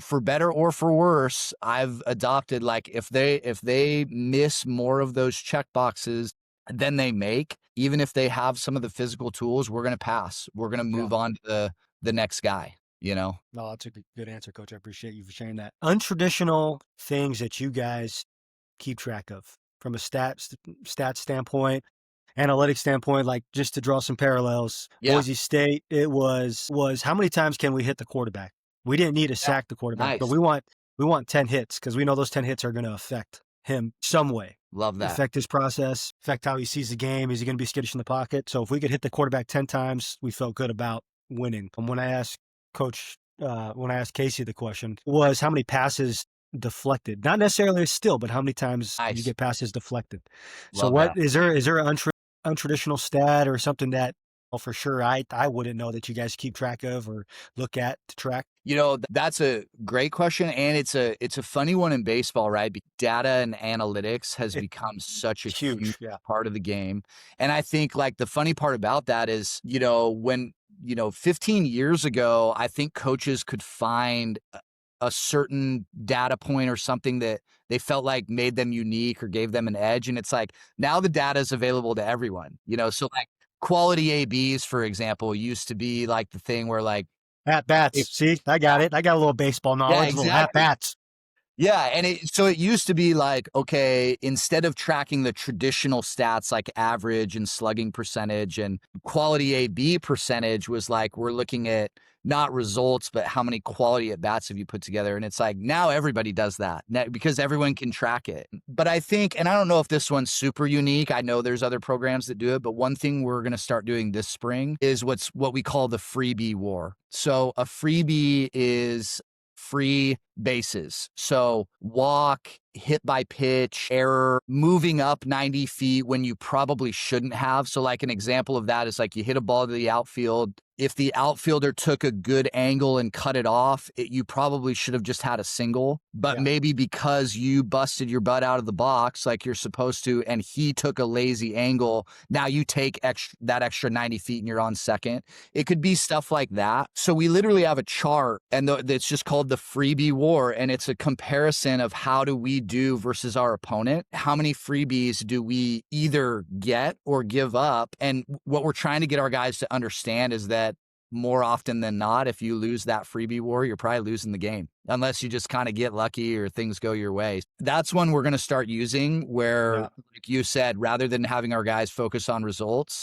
for better or for worse, I've adopted like if they miss more of those check boxes than they make, even if they have some of the physical tools, we're going to pass. We're going to move on to the next guy. No,
that's a good answer, Coach. I appreciate you for sharing that. Untraditional things that you guys keep track of from a stats standpoint, analytics standpoint, like just to draw some parallels. Yeah. Boise State, it was how many times can we hit the quarterback? We didn't need to sack the quarterback, but we want 10 hits because we know those 10 hits are going to affect him some way.
Love that.
Affect his process, affect how he sees the game. Is he going to be skittish in the pocket? So if we could hit the quarterback 10 times, we felt good about winning. And when I asked Casey the question was how many passes deflected, not necessarily still, but how many times you get passes deflected. So is there an untraditional stat or something that for sure I wouldn't know that you guys keep track of or look at to track?
That's a great question. And it's a funny one in baseball, right? Data and analytics has become such a huge part of the game. And I think like the funny part about that is, when 15 years ago, I think coaches could find a certain data point or something that they felt like made them unique or gave them an edge. And it's like, now the data is available to everyone, so like quality ABs, for example, used to be like the thing where like
at bats. See, I got it. I got a little baseball knowledge,
exactly.
Little at bats.
Yeah. And so it used to be like, okay, instead of tracking the traditional stats like average and slugging percentage and quality AB percentage was like, we're looking at not results, but how many quality at bats have you put together? And it's like now everybody does that because everyone can track it. But I think, and I don't know if this one's super unique. I know there's other programs that do it, but one thing we're going to start doing this spring is what we call the freebie war. So a freebie is free bases. So walk, hit by pitch, error, moving up 90 feet when you probably shouldn't have. So like an example of that is like you hit a ball to the outfield. If the outfielder took a good angle and cut it off, you probably should have just had a single. But
Yeah.
maybe because you busted your butt out of the box like you're supposed to, and he took a lazy angle, now you take that extra 90 feet and you're on second. It could be stuff like that. So we literally have a chart, and it's just called the freebie war, and it's a comparison of how do we do versus our opponent. How many freebies do we either get or give up? And what we're trying to get our guys to understand is that more often than not, if you lose that freebie war, you're probably losing the game, unless you just kind of get lucky or things go your way. That's one we're going to start using where, like you said, rather than having our guys focus on results,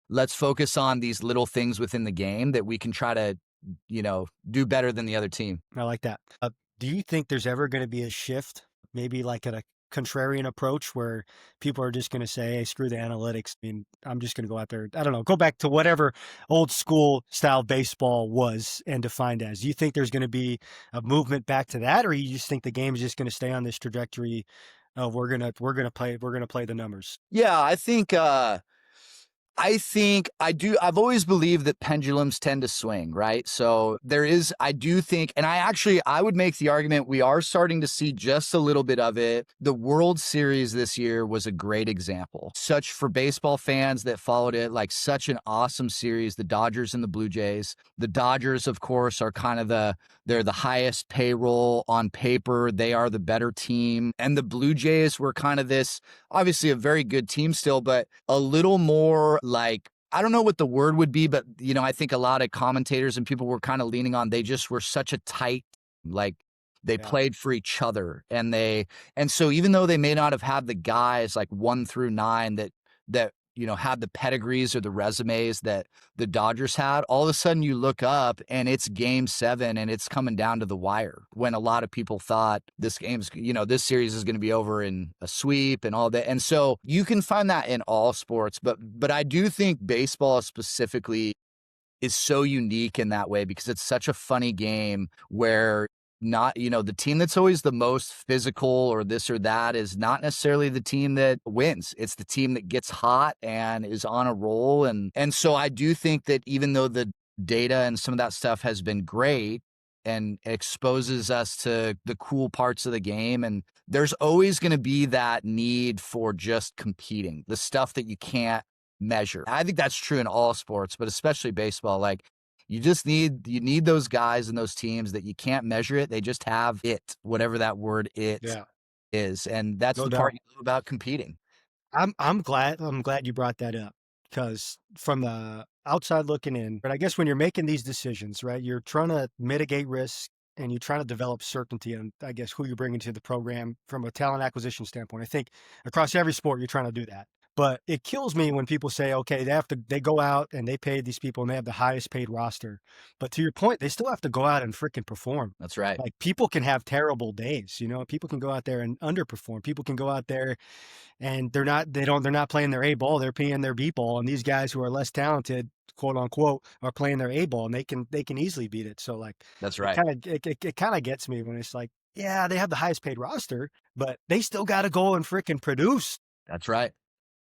let's focus on these little things within the game that we can try to, do better than the other team.
I like that. Do you think there's ever going to be a shift, maybe like at a contrarian approach where people are just going to say, hey, screw the analytics. I mean, I'm just going to go out there. I don't know, go back to whatever old school style baseball was and defined as. Do you think there's going to be a movement back to that, or you just think the game is just going to stay on this trajectory of we're going to play the numbers?
Yeah, I've always believed that pendulums tend to swing, right? So I do think, and I would make the argument we are starting to see just a little bit of it. The World Series this year was a great example. Such for baseball fans that followed it, like such an awesome series, the Dodgers and the Blue Jays. The Dodgers, of course, are kind of they're the highest payroll on paper. They are the better team. And the Blue Jays were kind of this, obviously a very good team still, but a little more like, I don't know what the word would be, but I think a lot of commentators and people were kind of leaning on, they just were such a tight, like they played for each other. And so even though they may not have had the guys like 1 through 9 that had the pedigrees or the resumes that the Dodgers had, all of a sudden you look up and it's game 7 and it's coming down to the wire when a lot of people thought this series is going to be over in a sweep and all that. And so you can find that in all sports, but I do think baseball specifically is so unique in that way because it's such a funny game where the team that's always the most physical or this or that is not necessarily the team that wins. It's the team that gets hot and is on a roll. And so I do think that even though the data and some of that stuff has been great and exposes us to the cool parts of the game, and there's always going to be that need for just competing, the stuff that you can't measure. I think that's true in all sports, but especially baseball. Like, you need those guys and those teams that you can't measure it. They just have it, whatever that word is. And that's the part you love about competing.
I'm glad you brought that up because from the outside looking in, but I guess when you're making these decisions, right, you're trying to mitigate risk and you're trying to develop certainty on, I guess, who you're bringing to the program from a talent acquisition standpoint. I think across every sport, you're trying to do that. But it kills me when people say, okay, they go out and they pay these people and they have the highest paid roster. But to your point, they still have to go out and freaking perform.
That's right.
Like people can have terrible days, people can go out there and underperform. People can go out there and they're not playing their A ball, they're playing their B ball. And these guys who are less talented, quote unquote, are playing their A ball and they can easily beat it. So like,
that's right.
It kind of gets me when it's like, yeah, they have the highest paid roster, but they still got to go and freaking produce.
That's right.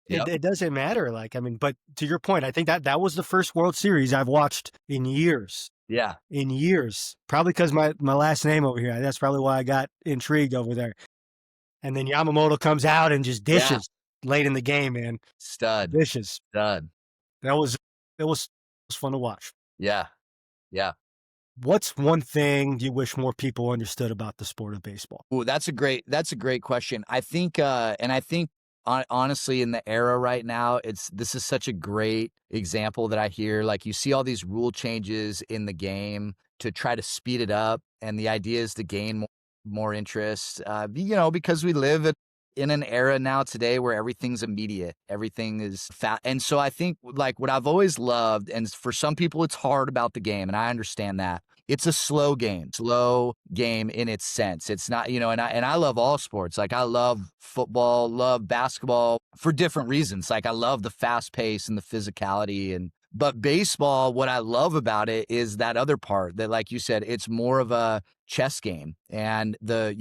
Yep. It doesn't matter. Like, I mean, but to your point, I think that was the first World Series I've watched in years.
Yeah.
In years. Probably because my last name over here. That's probably why I got intrigued over there. And then Yamamoto comes out and just dishes late in the game, man.
Stud.
Dishes.
Stud.
It was fun to watch.
Yeah. Yeah.
What's one thing you wish more people understood about the sport of baseball?
Ooh, that's a great question. I think, honestly, in the era right now, this is such a great example that I hear. Like, you see all these rule changes in the game to try to speed it up, and the idea is to gain more interest. Because we live in an era now today where everything's immediate, everything is fast. And so I think like what I've always loved, and for some people it's hard about the game, and I understand that. It's a slow game in its sense. It's not, and I love all sports. Like I love football, love basketball for different reasons. Like I love the fast pace and the physicality, but baseball, what I love about it is that other part that, like you said, it's more of a chess game, and the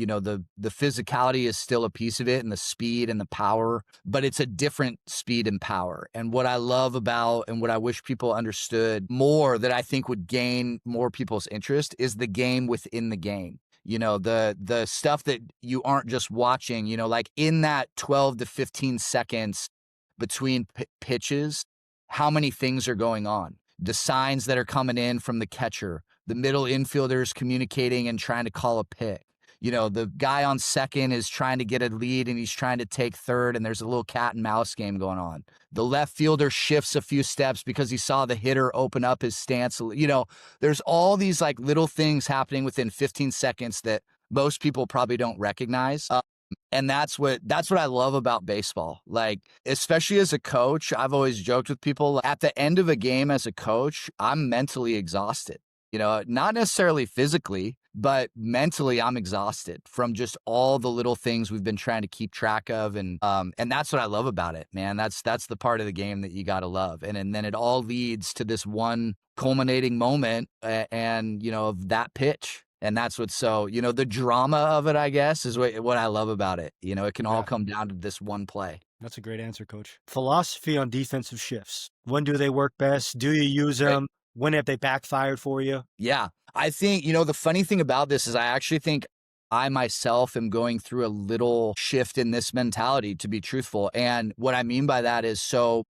physicality is still a piece of it, and the speed and the power, but it's a different speed and power. And what I love about, and what I wish people understood more, that I think would gain more people's interest, is the game within the game. The stuff that you aren't just watching, like in that 12 to 15 seconds between pitches, how many things are going on, the signs that are coming in from the catcher, the middle infielders communicating and trying to call a pick. The guy on second is trying to get a lead and he's trying to take third, and there's a little cat and mouse game going on. The left fielder shifts a few steps because he saw the hitter open up his stance. There's all these like little things happening within 15 seconds that most people probably don't recognize. And that's what I love about baseball. Like, especially as a coach, I've always joked with people, at the end of a game as a coach, I'm mentally exhausted. Not necessarily physically, but mentally I'm exhausted from just all the little things we've been trying to keep track of. And that's what I love about it, man. That's the part of the game that you got to love. And then it all leads to this one culminating moment of that pitch. And that's what's so, the drama of it, I guess, is what I love about it. It can all come down to this one play.
That's a great answer, Coach. Philosophy on defensive shifts. When do they work best? Do you use them? When have they backfired for you?
Yeah. I think, the funny thing about this is I actually think I myself am going through a little shift in this mentality, to be truthful. And what I mean by that is, so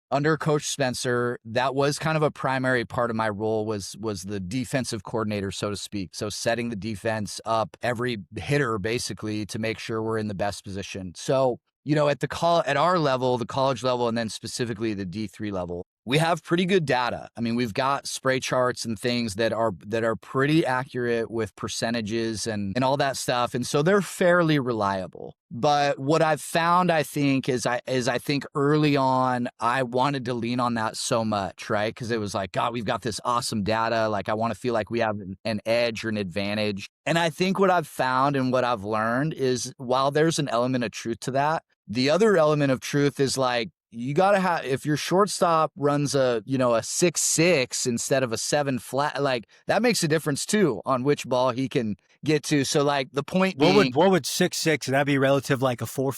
under Coach Spencer, that was kind of a primary part of my role, was the defensive coordinator, so to speak. So setting the defense up, every hitter basically, to make sure we're in the best position. So, at our level, the college level, and then specifically the D3 level, we have pretty good data. I mean, we've got spray charts and things that are pretty accurate with percentages and all that stuff. And so they're fairly reliable. But what I've found, I think, is I think early on, I wanted to lean on that so much, right? Because it was like, God, we've got this awesome data. Like, I want to feel like we have an edge or an advantage. And I think what I've found and what I've learned is, while there's an element of truth to that, the other element of truth is like, you got to have, if your shortstop runs a 6-6 instead of a 7 flat, like that makes a difference too on which ball he can get to. So like the point being,
what would 6-6, that'd be relative like a 4-5,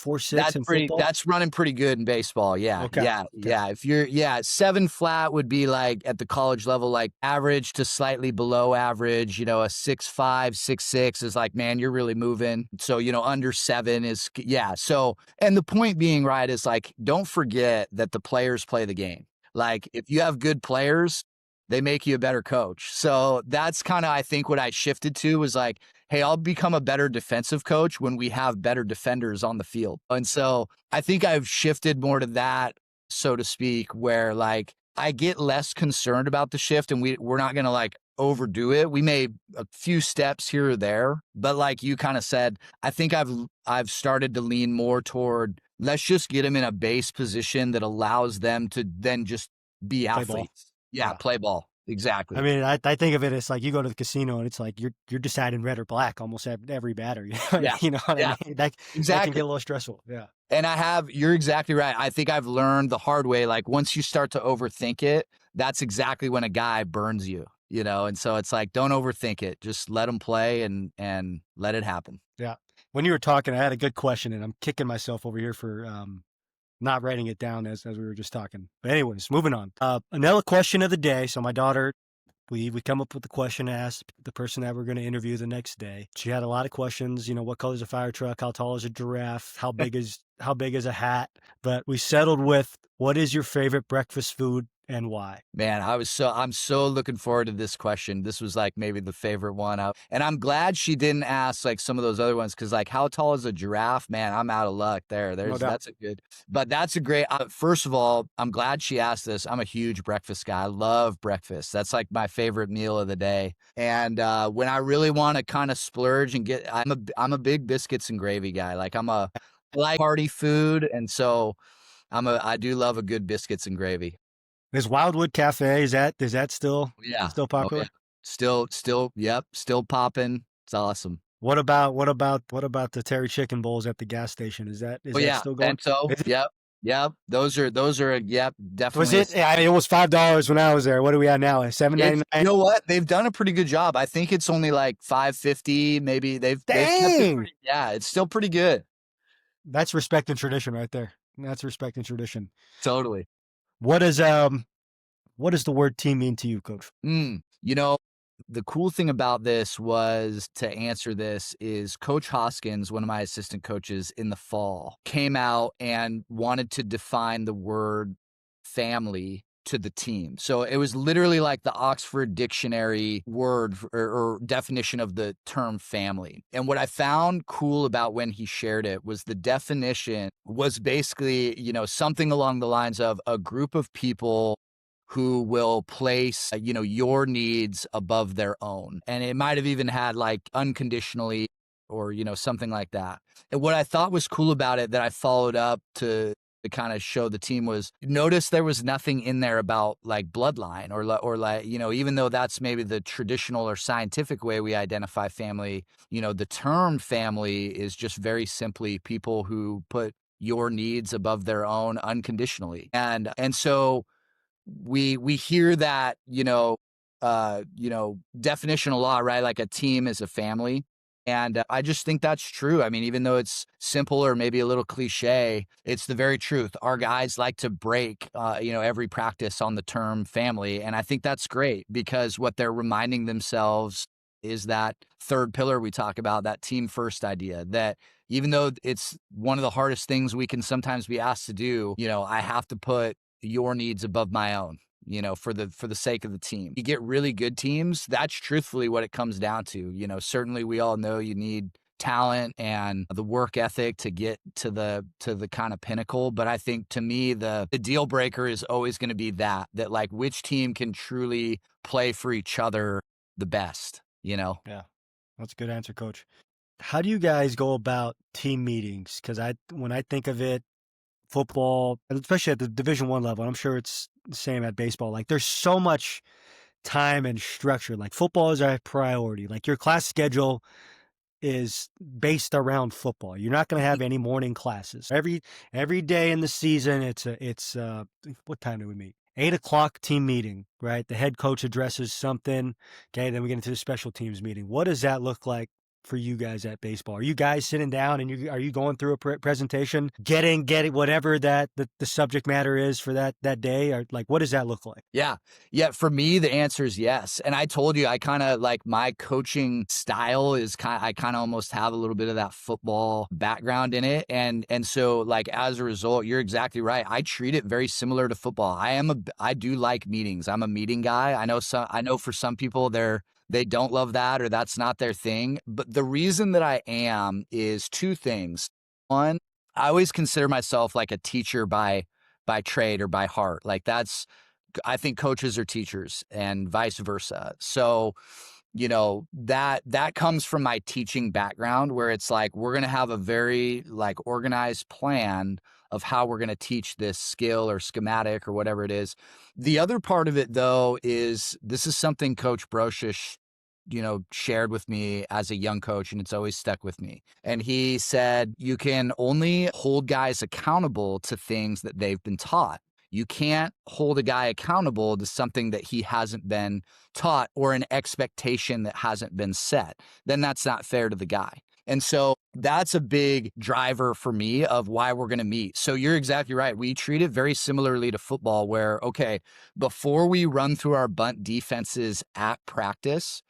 4-6 in football? That's
running pretty good in baseball. Yeah.
Okay.
Yeah. Okay. Yeah. If you're, 7 flat would be like at the college level, like average to slightly below average. A 6-5, 6-6 is like, man, you're really moving. So, under 7 is, yeah. So, and the point being, right, is like, don't forget that the players play the game. Like if you have good players, they make you a better coach. So that's kind of, I think, what I shifted to was like, hey, I'll become a better defensive coach when we have better defenders on the field. And so I think I've shifted more to that, so to speak, where like I get less concerned about the shift, and we're not going to like overdo it. We made a few steps here or there, but like you kind of said, I think I've started to lean more toward, let's just get them in a base position that allows them to then just be athletes. Yeah, play ball. Exactly.
I mean, I think of it as like you go to the casino and it's like you're deciding red or black almost every batter.
Yeah.
You know what I mean? That can get a little stressful. Yeah.
And you're exactly right. I think I've learned the hard way. Like once you start to overthink it, that's exactly when a guy burns you, And so it's like, don't overthink it. Just let them play and let it happen.
Yeah. When you were talking, I had a good question, and I'm kicking myself over here for not writing it down as we were just talking. But anyways, moving on. Anela Question of the day. So my daughter, we come up with the question to ask the person that we're going to interview the next day. She had a lot of questions. What color is a fire truck? How tall is a giraffe? How big is a hat? But we settled with, what is your favorite breakfast food and why?
Man, I'm so looking forward to this question. This was like maybe the favorite one. And I'm glad she didn't ask like some of those other ones, because like, how tall is a giraffe? Man, I'm out of luck there. That's a great, first of all, I'm glad she asked this. I'm a huge breakfast guy. I love breakfast. That's like my favorite meal of the day. And when I really want to kind of splurge and I'm a big biscuits and gravy guy. Like I like party food, and so I do love a good biscuits and gravy.
Is Wildwood Cafe, is that
Yeah.
still
Oh, yeah.
popular?
Yep, still popping. It's awesome.
What about the Terry Chicken Bowls at the gas station? Is
Oh,
that
yeah,
still going?
bento.
Is it?
Yep, yep. Yep,
Was
definitely a
it? Yeah, it was $5 when I was there. What are we at now?
It's you
7.99.
know what? They've done a pretty good job. I think it's only like 5.50, maybe they've kept it
Dang,
pretty yeah, it's still pretty good.
that's respect and tradition right there. That's respect and tradition.
Totally.
What does what does the word team mean to you, Coach?
You know, the cool thing about this was to answer this is Coach Hoskins, one of my assistant coaches in the fall, came out and wanted to define the word family to the team. So it was literally like the Oxford Dictionary word or definition of the term family. And what I found cool about when he shared it was the definition was basically, something along the lines of a group of people who will place, your needs above their own. And it might have even had like unconditionally or, something like that. And what I thought was cool about it that I followed up to kind of show the team was notice there was nothing in there about like bloodline or like, even though that's maybe the traditional or scientific way we identify family, the term family is just very simply people who put your needs above their own unconditionally. And so we hear that, definitional law, right? Like a team is a family. And I just think that's true. I mean, even though it's simple or maybe a little cliche, it's the very truth. Our guys like to break, every practice on the term family. And I think that's great because what they're reminding themselves is that third pillar we talk about, that team first idea, that even though it's one of the hardest things we can sometimes be asked to do, I have to put your needs above my own, for the sake of the team. You get really good teams, that's truthfully what it comes down to. Certainly we all know you need talent and the work ethic to get to the kind of pinnacle, but I think to me the deal breaker is always going to be that like which team can truly play for each other the best.
Yeah, that's a good answer, Coach. How do you guys go about team meetings? Because when I think of it, football, especially at the Division 1 level, I'm sure it's the same at baseball. Like there's so much time and structure. Like football is a priority. Like your class schedule is based around football. You're not going to have any morning classes. Every day in the season, it's what time do we meet? 8 o'clock team meeting, right? The head coach addresses something. Okay, then we get into the special teams meeting. What does that look like for you guys at baseball? Are you guys sitting down and are you going through a presentation, getting whatever that the subject matter is for that day, or like what does that look like?
Yeah. Yeah. For me, the answer is yes. And I told you, I kind of like my coaching style is I kind of almost have a little bit of that football background in it. And so like, as a result, you're exactly right. I treat it very similar to football. I do like meetings. I'm a meeting guy. I know for some people they don't love that or that's not their thing. But the reason that I am is two things. One, I always consider myself like a teacher by trade or by heart. Like I think coaches are teachers and vice versa. So, that comes from my teaching background where it's like we're going to have a very like organized plan of how we're going to teach this skill or schematic or whatever it is. The other part of it though is this is something Coach Brocious shared with me as a young coach, and it's always stuck with me. And he said, you can only hold guys accountable to things that they've been taught. You can't hold a guy accountable to something that he hasn't been taught or an expectation that hasn't been set. Then that's not fair to the guy. And so that's a big driver for me of why we're going to meet. So you're exactly right. We treat it very similarly to football where, okay, before we run through our bunt defenses at practice,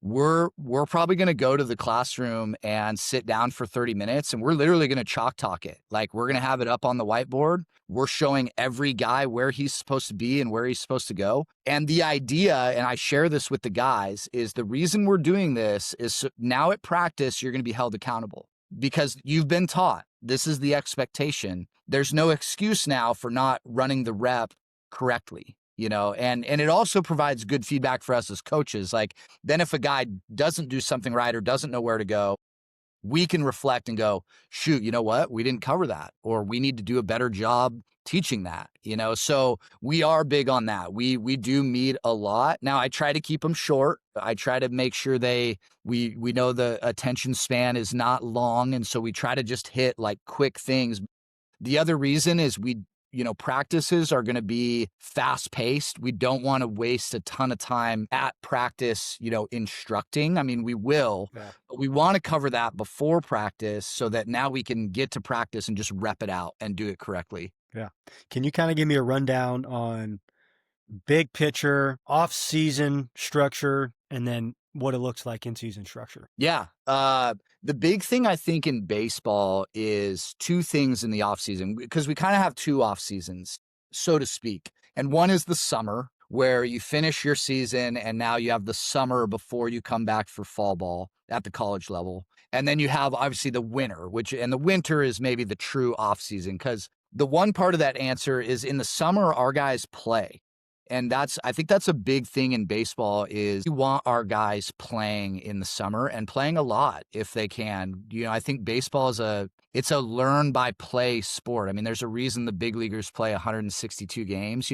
we're probably going to go to the classroom and sit down for 30 minutes and we're literally going to chalk talk it. Like we're going to have it up on the whiteboard. We're showing every guy where he's supposed to be and where he's supposed to go. And the idea, and I share this with the guys, is the reason we're doing this is so now at practice, you're going to be held accountable because you've been taught this is the expectation. There's no excuse now for not running the rep correctly. And it also provides good feedback for us as coaches. Like then if a guy doesn't do something right or doesn't know where to go, we can reflect and go, shoot, you know what? We didn't cover that, or we need to do a better job teaching that, So we are big on that. We do meet a lot. Now I try to keep them short. I try to make sure we know the attention span is not long. And so we try to just hit like quick things. The other reason is practices are going to be fast paced. We don't want to waste a ton of time at practice, instructing. I mean, we will,
Yeah.
but we want to cover that before practice so that now we can get to practice and just rep it out and do it correctly.
Yeah. Can you kind of give me a rundown on big picture, off-season structure, and then what it looks like in-season structure?
Yeah. The big thing I think in baseball is two things in the offseason, because we kind of have two off seasons, so to speak. And one is the summer, where you finish your season and now you have the summer before you come back for fall ball at the college level. And then you have obviously the winter, and the winter is maybe the true off season, because the one part of that answer is in the summer, our guys play. And I think that's a big thing in baseball is we want our guys playing in the summer and playing a lot if they can. I think baseball it's a learn by play sport. I mean, there's a reason the big leaguers play 162 games.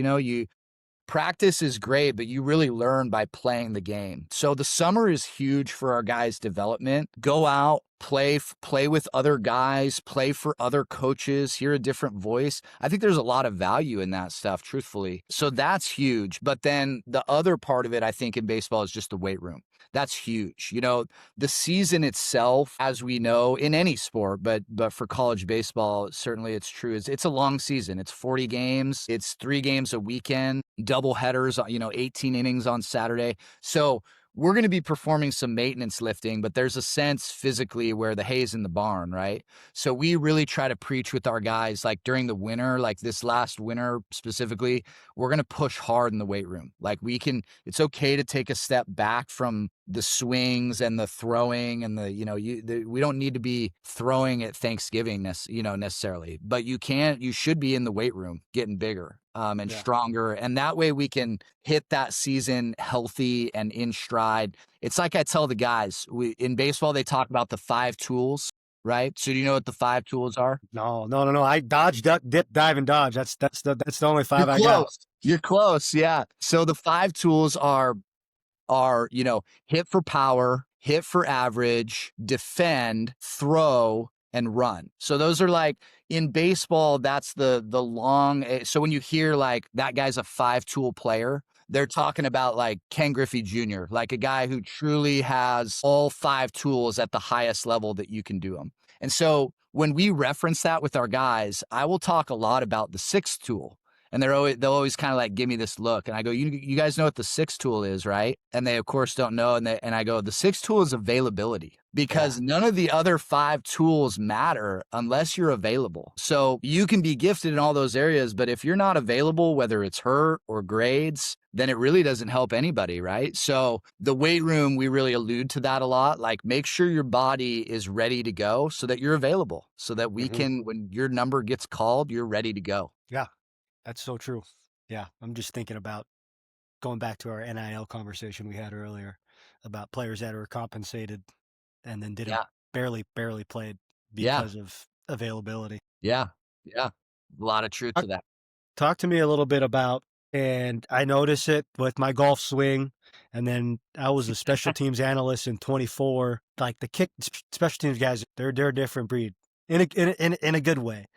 Practice is great, but you really learn by playing the game. So the summer is huge for our guys' development. Go out, play with other guys, play for other coaches, hear a different voice. I think there's a lot of value in that stuff, truthfully. So that's huge. But then the other part of it, I think, in baseball is just the weight room. That's huge. The season itself, as we know in any sport, but for college baseball, certainly it's true. It's a long season. It's 40 games. It's 3 games a weekend, double headers, 18 innings on Saturday. So we're going to be performing some maintenance lifting, but there's a sense physically where the hay's in the barn, right? So we really try to preach with our guys, like during the winter, like this last winter specifically, we're going to push hard in the weight room. Like it's okay to take a step back from the swings and the throwing and we don't need to be throwing at Thanksgiving, necessarily, but you should be in the weight room getting bigger and stronger. And that way we can hit that season healthy and in stride. It's like I tell the guys, in baseball, they talk about the 5 tools, right? So do you know what the 5 tools are?
No. I dodge, duck, dip, dive, and dodge. That's the only 5
You're
I got.
close. You're close. Yeah. So the 5 tools are, hit for power, hit for average, defend, throw, and run. So those are like in baseball, that's the long. So when you hear like that guy's a 5-tool player, they're talking about like Ken Griffey Jr., like a guy who truly has all 5 tools at the highest level that you can do them. And so when we reference that with our guys, I will talk a lot about the 6th tool. And they'll always kind of like give me this look. And I go, you guys know what the 6th tool is, right? And they, of course, don't know. And I go, the 6th tool is availability, because none of the other 5 tools matter unless you're available. So you can be gifted in all those areas, but if you're not available, whether it's hurt or grades, then it really doesn't help anybody, right? So the weight room, we really allude to that a lot. Like, make sure your body is ready to go so that you're available, so that we can, when your number gets called, you're ready to go.
Yeah. That's so true. Yeah. I'm just thinking about going back to our NIL conversation we had earlier about players that are compensated and then didn't
Yeah.
barely played
Yeah.
because of availability.
Yeah. Yeah. A lot of truth to that.
Talk to me a little bit about, and I notice it with my golf swing, and then I was a special teams analyst in 24. Like the special teams guys, they're a different breed in a good way.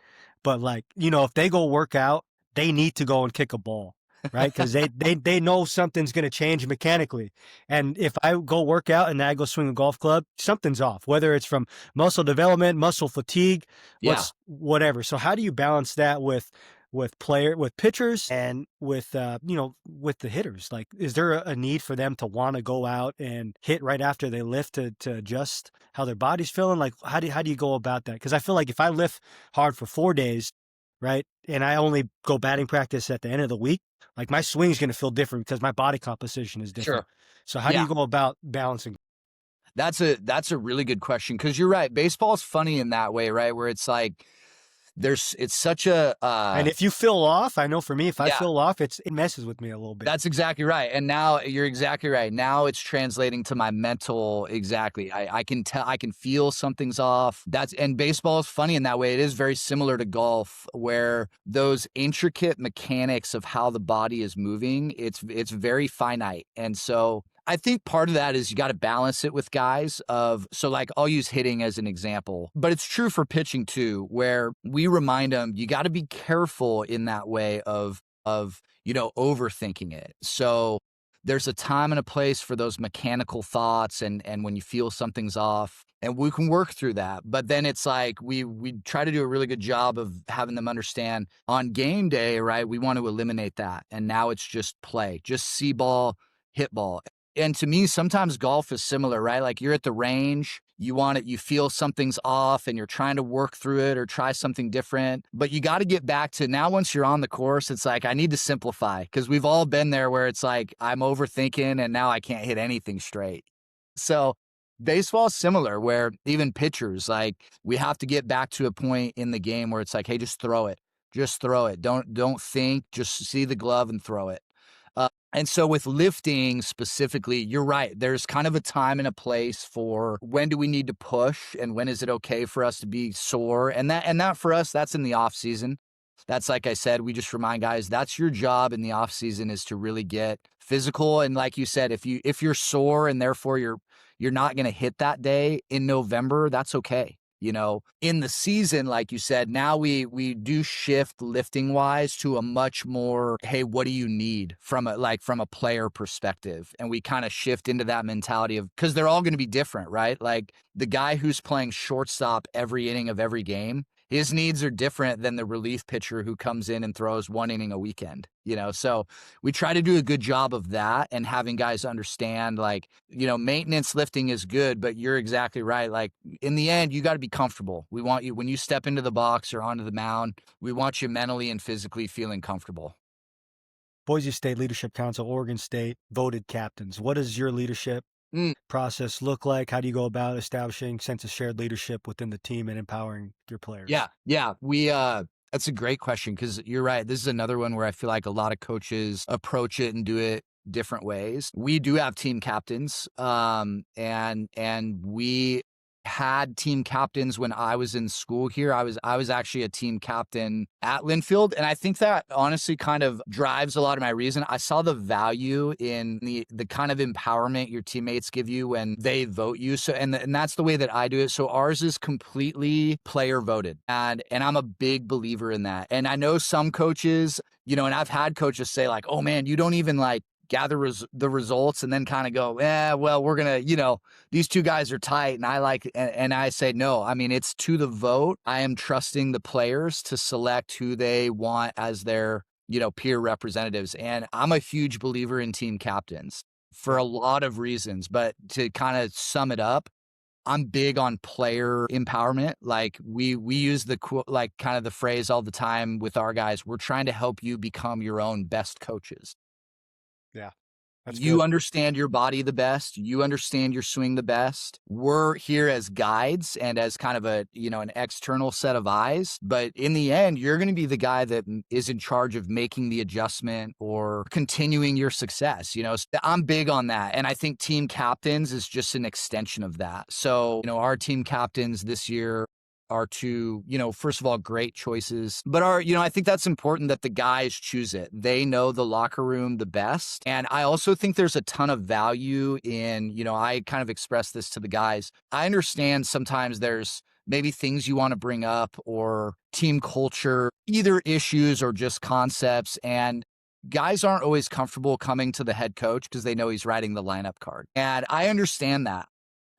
But like, if they go work out, they need to go and kick a ball, right? Because they know something's going to change mechanically. And if I go work out and then I go swing a golf club, something's off, whether it's from muscle development, muscle fatigue, whatever. So how do you balance that with pitchers and with with the hitters? Like, is there a need for them to want to go out and hit right after they lift to adjust how their body's feeling? Like, how do you go about that? Because I feel like if I lift hard for 4 days, right, and I only go batting practice at the end of the week, like my swing's going to feel different because my body composition is different.
Sure.
So how do you go about balancing?
That's a really good question, because you're right. Baseball is funny in that way, right? Where it's like it's such a,
And if you feel off, I know for me, if I
yeah,
feel off, it messes with me a little bit.
that's exactly right. And now you're exactly right. Now it's translating to my mental. Exactly. I can tell, I can feel something's off. And baseball is funny in that way. It is very similar to golf, where those intricate mechanics of how the body is moving, it's very finite. And so I think part of that is you got to balance it with guys so like I'll use hitting as an example, but it's true for pitching too, where we remind them, you got to be careful in that way of, overthinking it. So there's a time and a place for those mechanical thoughts and when you feel something's off, and we can work through that. But then it's like we try to do a really good job of having them understand on game day, right? We want to eliminate that. And now it's just play, just see ball, hit ball. And to me, sometimes golf is similar, right? Like you're at the range, you feel something's off and you're trying to work through it or try something different. But you got to get back to now, once you're on the course, it's like, I need to simplify, because we've all been there where it's like, I'm overthinking and now I can't hit anything straight. So baseball is similar, where even pitchers, like we have to get back to a point in the game where it's like, hey, just throw it. Just throw it. Don't think, just see the glove and throw it. And so with lifting specifically, you're right. There's kind of a time and a place for when do we need to push and when is it okay for us to be sore. And that for us, that's in the off season. That's, like I said, we just remind guys, that's your job in the off season, is to really get physical. And like you said, if you're sore and therefore you're not going to hit that day in November, that's okay. In the season, like you said, now we do shift lifting wise to a much more, hey, what do you need from a player perspective? And we kind of shift into that mentality of, because they're all going to be different, right? Like the guy who's playing shortstop every inning of every game, his needs are different than the relief pitcher who comes in and throws one inning a weekend, So we try to do a good job of that and having guys understand, like, maintenance lifting is good, but you're exactly right. Like in the end, you got to be comfortable. We want you, when you step into the box or onto the mound, we want you mentally and physically feeling comfortable.
Boise State Leadership Council, Oregon State voted captains. What does your leadership process look like? How do you go about establishing sense of shared leadership within the team and empowering your players?
Yeah. That's a great question, because you're right. This is another one where I feel like a lot of coaches approach it and do it different ways. We do have team captains, and we had team captains when I was in school here. I was actually a team captain at Linfield, and I think that honestly kind of drives a lot of my reason. I saw the value in the kind of empowerment your teammates give you when they vote you. So and that's the way that I do it. So ours is completely player voted, and I'm a big believer in that. And I know some coaches, and I've had coaches say like, "Oh man, you don't even like gather the results and then kind of go, well, we're going to, these two guys are tight. And and I say, no, I mean, it's to the vote. I am trusting the players to select who they want as their, peer representatives. And I'm a huge believer in team captains for a lot of reasons, but to kind of sum it up, I'm big on player empowerment. Like we use kind of the phrase all the time with our guys, we're trying to help you become your own best coaches.
Yeah. That's
You
good.
understand your body the best. You understand your swing the best. We're here as guides and as kind of an external set of eyes. But in the end, you're going to be the guy that is in charge of making the adjustment or continuing your success. So I'm big on that. And I think team captains is just an extension of that. So, our team captains this year are two, first of all, great choices. But I think that's important that the guys choose it. They know the locker room the best. And I also think there's a ton of value in, I kind of express this to the guys. I understand sometimes there's maybe things you want to bring up or team culture, either issues or just concepts. And guys aren't always comfortable coming to the head coach because they know he's writing the lineup card. And I understand that.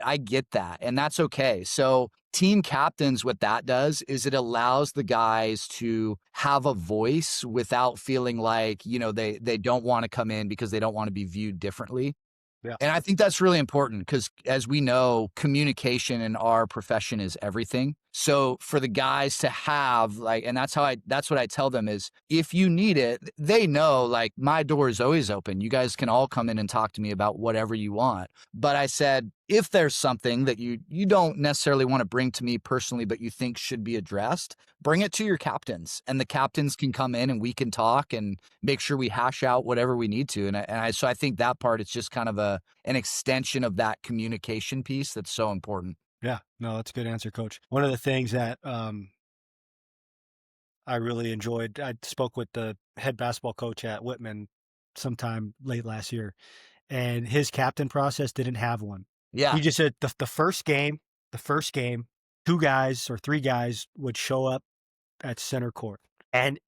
I get that. And that's okay. So team captains, what that does is it allows the guys to have a voice without feeling like, they don't want to come in because they don't want to be viewed differently.
Yeah.
And I think that's really important because, as we know, communication in our profession is everything. So for the guys to have and that's what I tell them is, if you need it, they know my door is always open. You guys can all come in and talk to me about whatever you want. But I said, if there's something that you don't necessarily want to bring to me personally, but you think should be addressed, bring it to your captains, and the captains can come in and we can talk and make sure we hash out whatever we need to. So I think that part is just kind of an extension of that communication piece that's so important.
Yeah, no, that's a good answer, Coach. One of the things that I really enjoyed, I spoke with the head basketball coach at Whitman sometime late last year, and his captain process didn't have one.
Yeah,
He just said the first game, 2 guys or 3 guys would show up at center court. And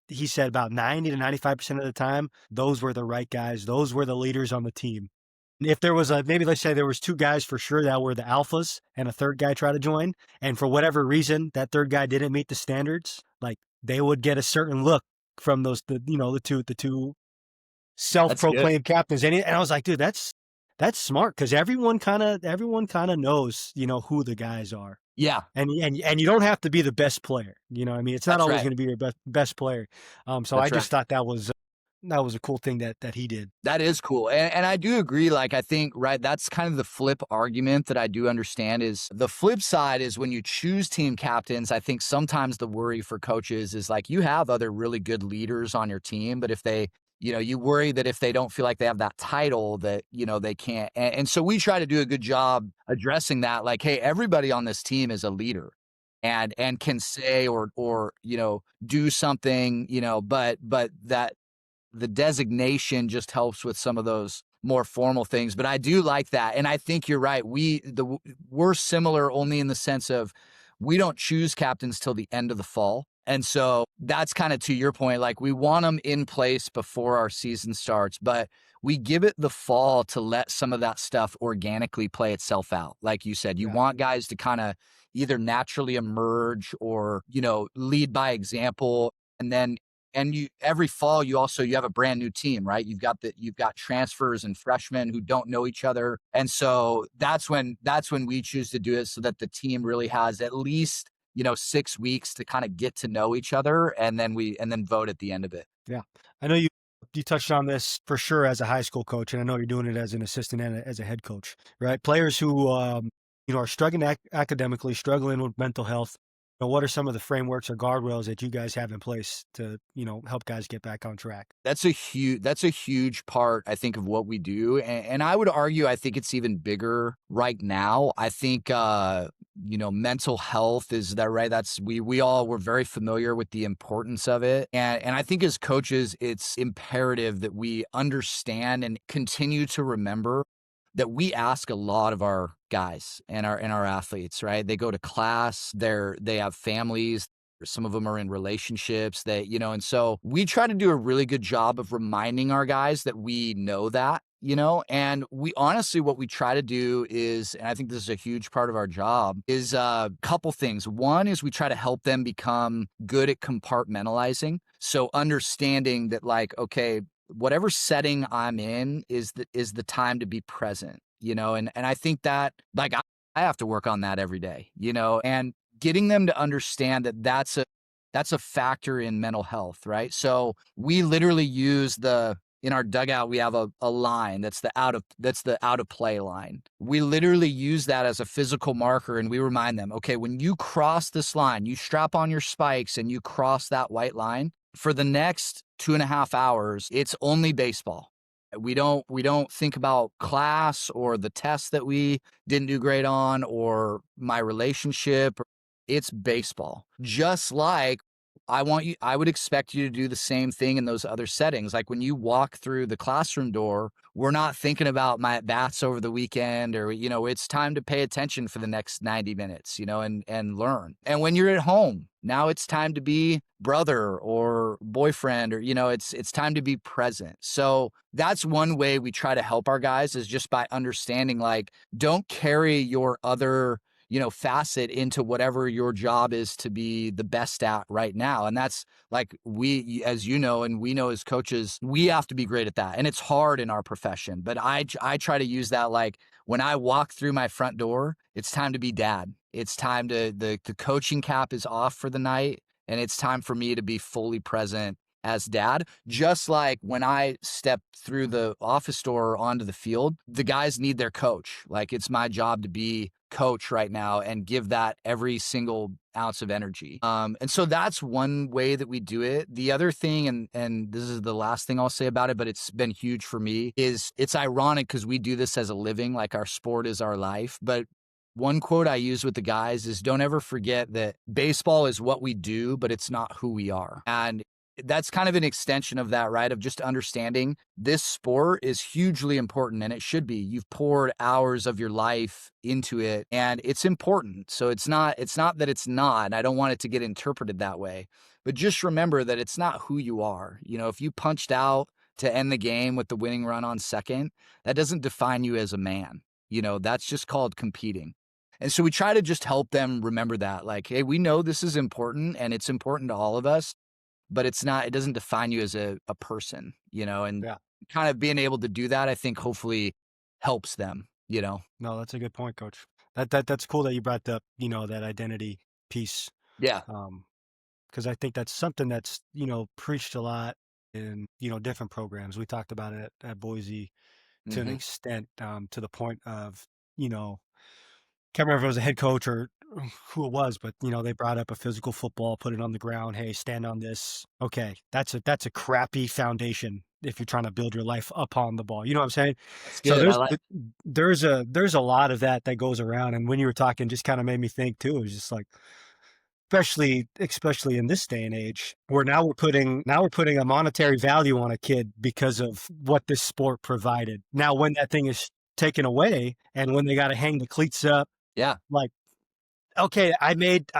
he said about 90 to 95% of the time, those were the right guys. Those were the leaders on the team. If there was maybe let's say there was 2 guys for sure that were the alphas and a 3rd guy tried to join, and for whatever reason, that 3rd guy didn't meet the standards, like, they would get a certain look from the 2
that's good.
self-proclaimed captains, and I was like, "Dude, that's smart because everyone kinda knows, who the guys are."
Yeah,
And you don't have to be the best player, you know what I mean? It's not
that's
always
right.
gonna be your best player. So I
That's right.
just thought that was a cool thing that he did.
That is cool. And I do agree. Like, I think, right, that's kind of the flip argument that I do understand is the flip side is when you choose team captains, I think sometimes the worry for coaches is like you have other really good leaders on your team, but if they, you worry that if they don't feel like they have that title that, they can't. And so we try to do a good job addressing that. Like, hey, everybody on this team is a leader and can say or, do something, but that the designation just helps with some of those more formal things. But I do like that. And I think you're right. We're similar only in the sense of we don't choose captains till the end of the fall. And so that's kind of to your point, like we want them in place before our season starts, but we give it the fall to let some of that stuff organically play itself out. Like you said, you
Yeah.
want guys to kind of either naturally emerge or, lead by example. And then you every fall you have a brand new team, right? You've got transfers and freshmen who don't know each other. And so that's when we choose to do it so that the team really has at least, 6 weeks to kind of get to know each other and then vote at the end of it.
Yeah. I know you touched on this for sure as a high school coach, and I know you're doing it as an assistant and as a head coach, right? Players who are struggling academically, struggling with mental health. What are some of the frameworks or guardrails that you guys have in place to, help guys get back on track?
That's a huge part, I think, of what we do. And I would argue, I think it's even bigger right now. I think, mental health is that right. We're very familiar with the importance of it. And I think as coaches, it's imperative that we understand and continue to remember that we ask a lot of our guys and our athletes, right? They go to class, they have families, some of them are in relationships and so we try to do a really good job of reminding our guys that we know that, and we honestly, what we try to do is, and I think this is a huge part of our job, is a couple things. One is we try to help them become good at compartmentalizing. So understanding that like, okay, whatever setting I'm in is the time to be present, and I think that like I have to work on that every day, and getting them to understand that that's a factor in mental health, right? So we literally use in our dugout, we have a line that's the out of play line. We literally use that as a physical marker and we remind them, okay, when you cross this line, you strap on your spikes and you cross that white line for the next 2.5 hours, it's only baseball. We don't think about class or the test that we didn't do great on or my relationship. It's baseball. Just like I would expect you to do the same thing in those other settings. Like when you walk through the classroom door, we're not thinking about my at-bats over the weekend or, it's time to pay attention for the next 90 minutes, and learn. And when you're at home, now it's time to be brother or boyfriend or, it's time to be present. So that's one way we try to help our guys is just by understanding, like, don't carry your other facet into whatever your job is to be the best at right now. And that's like as and we know as coaches, we have to be great at that. And it's hard in our profession, but I try to use that. Like when I walk through my front door, it's time to be dad. It's time the coaching cap is off for the night and it's time for me to be fully present as dad. Just like when I step through the office door onto the field, the guys need their coach. Like it's my job to be coach right now and give that every single ounce of energy. And so that's one way that we do it. The other thing, and this is the last thing I'll say about it, but it's been huge for me, is it's ironic because we do this as a living, like our sport is our life. But one quote I use with the guys is don't ever forget that baseball is what we do, but it's not who we are. And that's kind of an extension of that, right? Of just understanding this sport is hugely important and it should be. You've poured hours of your life into it and it's important. So it's not that it's not. And I don't want it to get interpreted that way. But just remember that it's not who you are. You know, if you punched out to end the game with the winning run on second, that doesn't define you as a man. You know, that's just called competing. And so we try to just help them remember that, like, hey, we know this is important and it's important to all of us, but it doesn't define you as a person, you know, and
Yeah.
kind of being able to do that, I think hopefully helps them, you know?
No, that's a good point, coach. That's cool that you brought up, that identity piece.
Yeah.
Because I think that's something that's, preached a lot in, different programs. We talked about it at Boise to an
Hmm.
extent, to the point of, can't remember if it was a head coach or who it was, but they brought up a physical football, put it on the ground. Hey, stand on this. Okay, that's a crappy foundation if you're trying to build your life upon the ball. You know what I'm saying?
That's
So
good. I like
there's a lot of that goes around. And when you were talking, just kind of made me think too. It was just like, especially in this day and age, where now we're putting a monetary value on a kid because of what this sport provided. Now, when that thing is taken away, and when they got to hang the cleats up,
yeah.
like, okay, I made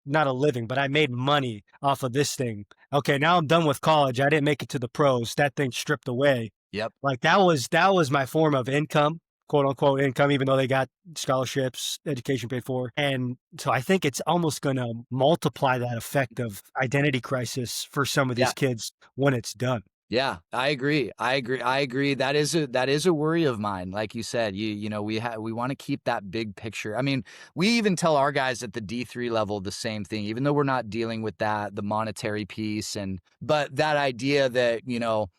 not a living, but I made money off of this thing. Okay, now I'm done with college. I didn't make it to the pros. That thing stripped away.
Yep.
Like that was my form of income, quote unquote income, even though they got scholarships, education paid for. And so I think it's almost going to multiply that effect of identity crisis for some of
Yeah.
these kids when it's done.
Yeah, I agree. I agree. That is a worry of mine. Like you said, we want to keep that big picture. I mean, we even tell our guys at the D3 level the same thing, even though we're not dealing with the monetary piece but that idea that,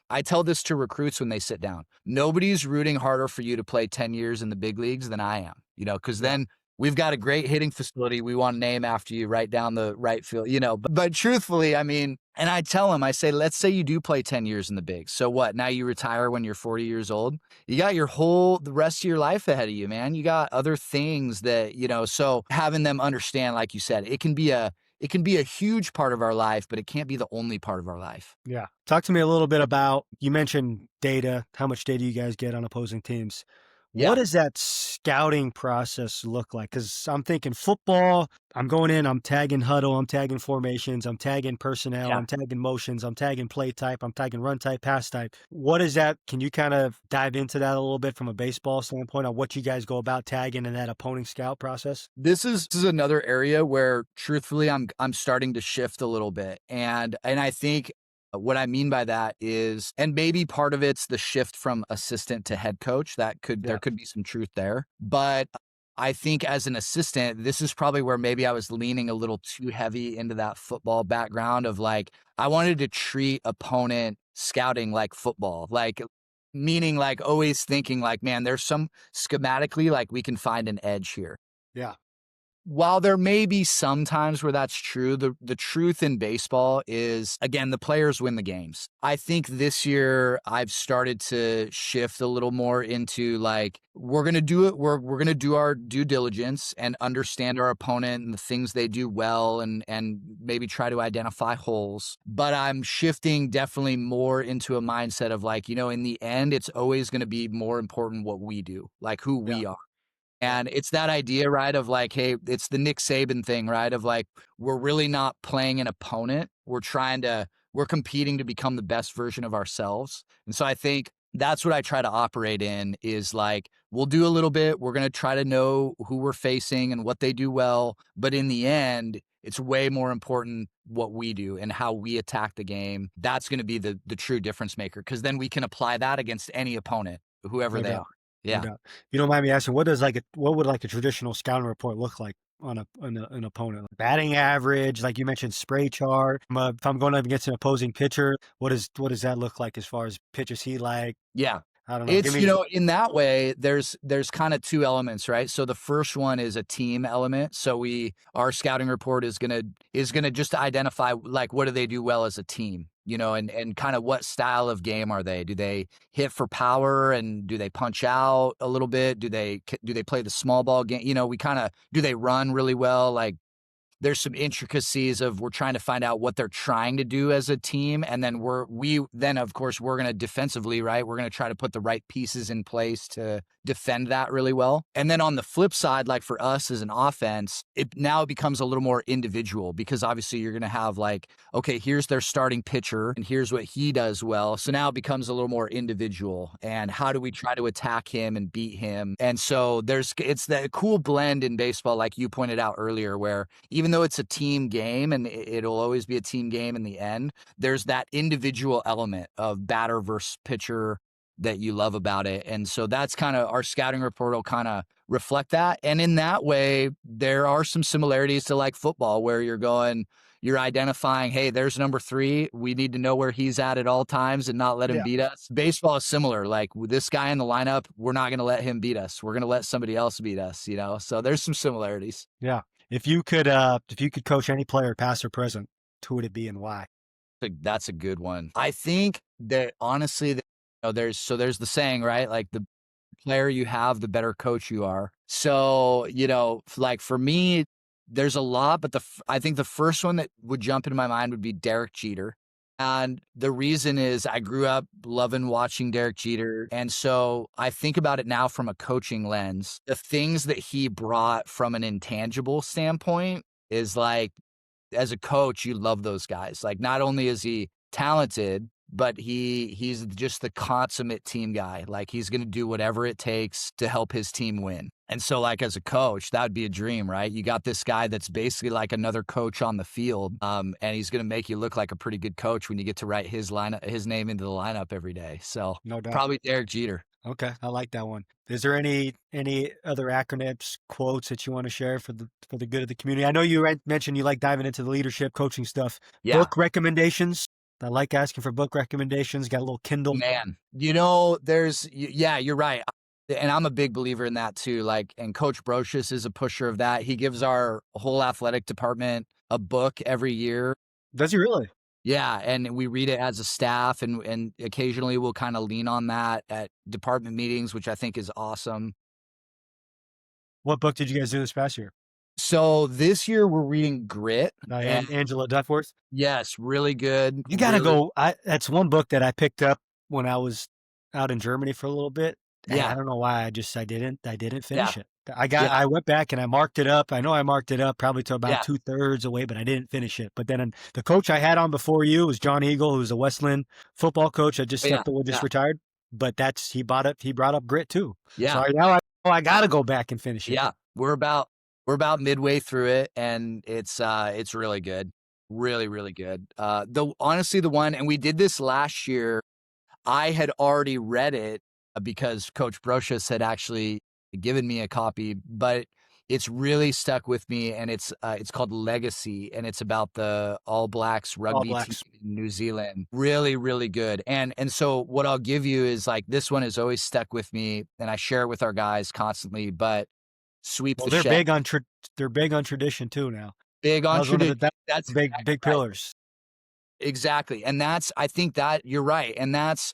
I tell this to recruits when they sit down. Nobody's rooting harder for you to play 10 years in the big leagues than I am, because
Yeah.
then we've got a great hitting facility we want to name after you right down the right field, but truthfully, I mean, and I tell them, I say, let's say you do play 10 years in the bigs. So what? Now you retire when you're 40 years old. You got the rest of your life ahead of you, man. You got other things that, so having them understand, like you said, it can be a huge part of our life, but it can't be the only part of our life.
Yeah. Talk to me a little bit about, you mentioned data, how much data you guys get on opposing teams. What
Yeah.
does that scouting process look like? Because I'm thinking football, I'm going in, I'm tagging huddle, I'm tagging formations, I'm tagging personnel,
Yeah.
I'm tagging motions, I'm tagging play type, I'm tagging run type, pass type. What is that? Can you kind of dive into that a little bit from a baseball standpoint on what you guys go about tagging in that opponent scout process?
This is another area where truthfully I'm starting to shift a little bit. And I think what I mean by that is, and maybe part of it's the shift from assistant to head coach. There
Yeah.
could be some truth there. But I think as an assistant, this is probably where maybe I was leaning a little too heavy into that football background of like, I wanted to treat opponent scouting like football, like meaning like always thinking like, man, there's some schematically, like we can find an edge here.
Yeah.
While there may be some times where that's true, the truth in baseball is, again, the players win the games. I think this year I've started to shift a little more into like, we're going to do it. We're going to do our due diligence and understand our opponent and the things they do well and maybe try to identify holes. But I'm shifting definitely more into a mindset of like, in the end, it's always going to be more important what we do, like who
Yeah.
we are.
Yeah.
And it's that idea, right, of like, hey, it's the Nick Saban thing, right, of like, we're really not playing an opponent. We're competing to become the best version of ourselves. And so I think that's what I try to operate in is like, we'll do a little bit. We're going to try to know who we're facing and what they do well. But in the end, it's way more important what we do and how we attack the game. That's going to be the true difference maker because then we can apply that against any opponent, whoever
No
they
doubt.
are.
No
Yeah.
doubt. If you don't mind me asking, what would like a traditional scouting report look like? on an opponent? Batting average, like you mentioned, spray chart. If I'm going up against an opposing pitcher, what does that look like as far as pitches he like?
Yeah.
I don't know. Give
It's,
me.
in that way, there's kind of two elements, right? So the first one is a team element. So our scouting report is gonna just identify like what do they do well as a team, and kind of what style of game are they? Do they hit for power and do they punch out a little bit? Do they play the small ball game? We kind of do they run really well? Like there's some intricacies of we're trying to find out what they're trying to do as a team. And then of course, we're going to defensively, right? We're going to try to put the right pieces in place to defend that really well. And then on the flip side, like for us as an offense, it now becomes a little more individual because obviously you're going to have like, okay, here's their starting pitcher and here's what he does well. So now it becomes a little more individual and how do we try to attack him and beat him? And so it's that cool blend in baseball, like you pointed out earlier, where even though it's a team game and it'll always be a team game in the end, there's that individual element of batter versus pitcher that you love about it. And so that's kind of our scouting report will kind of reflect that. And in that way, there are some similarities to like football where you're identifying, hey, there's number 3. We need to know where he's at all times and not let him
Yeah.
beat us. Baseball is similar. Like with this guy in the lineup, we're not going to let him beat us. We're going to let somebody else beat us, So there's some similarities.
Yeah. If you could coach any player, past or present, who would it be and why?
That's a good one. I think that honestly, there's the saying, right? Like the player you have, the better coach you are. So, like for me, there's a lot, but I think the first one that would jump into my mind would be Derek Jeter. And the reason is I grew up loving watching Derek Jeter. And so I think about it now from a coaching lens. The things that he brought from an intangible standpoint is like, as a coach, you love those guys. Like not only is he talented, but he's just the consummate team guy. Like he's going to do whatever it takes to help his team win. And so like as a coach, that would be a dream, right? You got this guy that's basically like another coach on the field. And he's going to make you look like a pretty good coach when you get to write his name into the lineup every day. So
No doubt.
probably Derek Jeter.
Okay, I like that one. Is there any other acronyms, quotes that you want to share for the good of the community? I know you mentioned you like diving into the leadership coaching stuff.
Yeah.
Book recommendations. I like asking for book recommendations. Got a little Kindle.
Man, you're right. And I'm a big believer in that too. Like, and Coach Brocious is a pusher of that. He gives our whole athletic department a book every year.
Does he really?
Yeah, and we read it as a staff, and occasionally we'll kind of lean on that at department meetings, which I think is awesome.
What book did you guys do this past year?
So this year we're reading Grit.
Angela Duckworth.
Yes, really good.
You gotta go. That's one book that I picked up when I was out in Germany for a little bit.
Yeah.
I don't know why. I didn't finish it.
Yeah.
I went back and I marked it up. I know I marked it up probably to about
Yeah.
2/3 away, but I didn't finish it. But then the coach I had on before you was John Eagle, who's a Westland football coach that just retired. But he brought up Grit too.
Yeah.
So now I gotta go back and finish it.
Yeah. We're about midway through it, and it's really good. Really, really good. Honestly, the one, and we did this last year, I had already read it because Coach Brocious had actually given me a copy, but it's really stuck with me, and it's called Legacy, and it's about the All Blacks rugby team in New Zealand. Really, really good. And so what I'll give you is like, this one has always stuck with me, and I share it with our guys constantly, but Sweep the Shed.
They're big on tradition too now.
Big on tradition.
That's big pillars.
Exactly. And I think that you're right. And that's,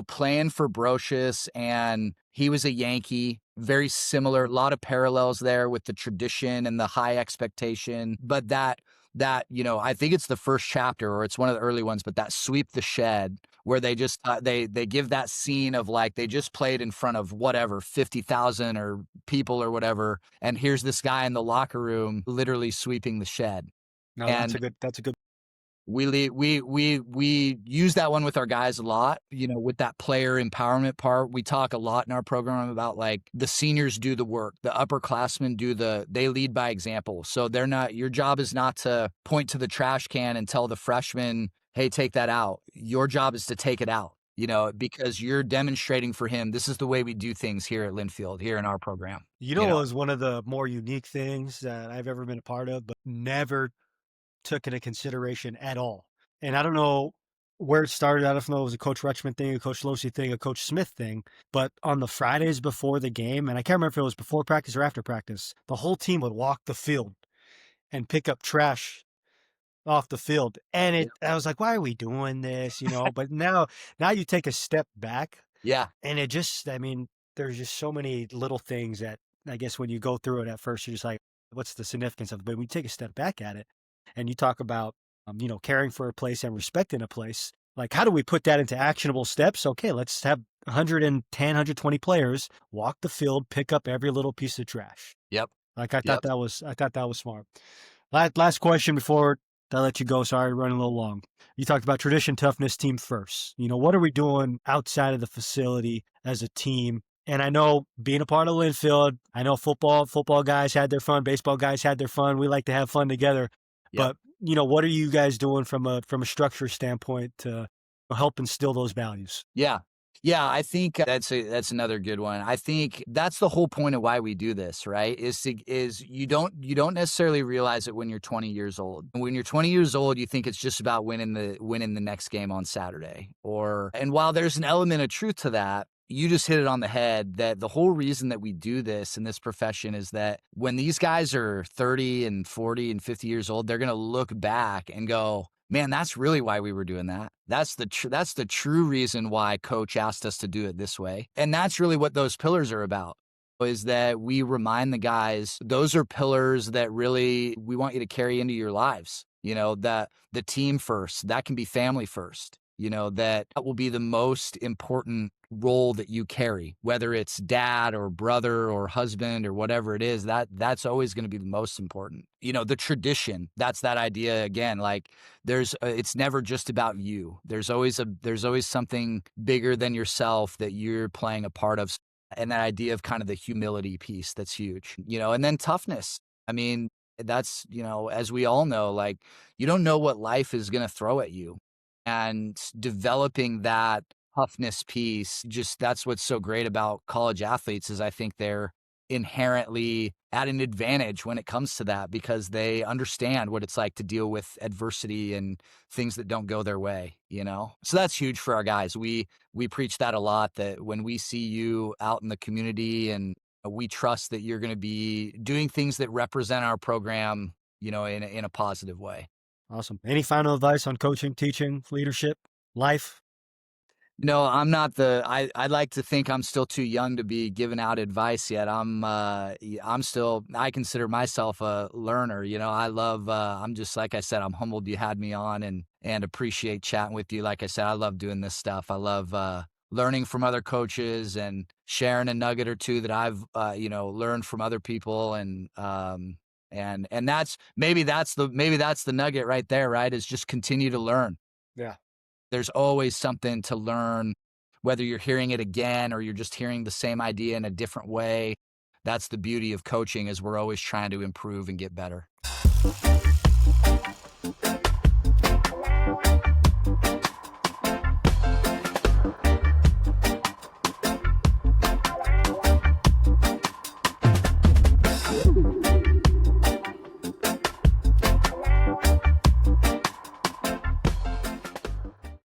playing for Brocious, and he was a Yankee, very similar, a lot of parallels there with the tradition and the high expectation. But that, I think it's the first chapter or it's one of the early ones, but that Sweep the Shed, where they just, they give that scene of like, they just played in front of whatever, 50,000 or people or whatever. And here's this guy in the locker room, literally sweeping the shed.
No, that's a good.
We use that one with our guys a lot, with that player empowerment part. We talk a lot in our program about like the seniors do the work, the upperclassmen they lead by example. So your job is not to point to the trash can and tell the freshmen, hey, take that out. Your job is to take it out. because you're demonstrating for him, this is the way we do things here at Linfield, here in our program,
You
you
know, it
know?
was one of the more unique things that I've ever been a part of, but never took into consideration at all. And I don't know where it started. I don't know if it was a Coach Rutschman thing, a Coach Losey thing, a Coach Smith thing, but on the Fridays before the game, and I can't remember if it was before practice or after practice, the whole team would walk the field and pick up trash off the field. And
Yeah.
I was like, why are we doing this? But now you take a step back
Yeah.
and it just, I mean, there's just so many little things that I guess when you go through it at first, you're just like, what's the significance of it? But when you take a step back at it and you talk about, caring for a place and respecting a place, like how do we put that into actionable steps? Okay, let's have 110, 120 players walk the field, pick up every little piece of trash.
Yep.
Like
Yep.
I thought that was smart. Last question before I let you go. Sorry, running a little long. You talked about tradition, toughness, team first. What are we doing outside of the facility as a team? And I know being a part of Linfield, I know football guys had their fun, baseball guys had their fun. We like to have fun together.
Yep.
But what are you guys doing from a structure standpoint to help instill those values?
Yeah. Yeah, I think that's another good one. I think that's the whole point of why we do this, right? Is you don't necessarily realize it when you're 20 years old. When you're 20 years old, you think it's just about winning the next game on Saturday. And while there's an element of truth to that, you just hit it on the head that the whole reason that we do this in this profession is that when these guys are 30 and 40 and 50 years old, they're going to look back and go, man, that's really why we were doing that. That's the true reason why coach asked us to do it this way. And that's really what those pillars are about, is that we remind the guys, those are pillars that really we want you to carry into your lives. That the team first, that can be family first. That will be the most important role that you carry, whether it's dad or brother or husband or whatever it is, that's always going to be the most important. The tradition, that's that idea again, like it's never just about you. There's always something bigger than yourself that you're playing a part of. And that idea of kind of the humility piece, that's huge, and then toughness. I mean, that's, as we all know, like you don't know what life is going to throw at you, and developing that toughness piece, just that's what's so great about college athletes is I think they're inherently at an advantage when it comes to that because they understand what it's like to deal with adversity and things that don't go their way. So that's huge for our guys. We preach that a lot, that when we see you out in the community and we trust that you're going to be doing things that represent our program, in a positive way.
Awesome. Any final advice on coaching, teaching, leadership, life?
No, I'm not I'd like to think I'm still too young to be giving out advice yet. I consider myself a learner. I love, I'm just, like I said, I'm humbled you had me on and appreciate chatting with you. Like I said, I love doing this stuff. I love, learning from other coaches and sharing a nugget or two that I've, learned from other people. And that's the nugget right there, right? Is just continue to learn.
Yeah.
There's always something to learn, whether you're hearing it again or you're just hearing the same idea in a different way. That's the beauty of coaching, is we're always trying to improve and get better.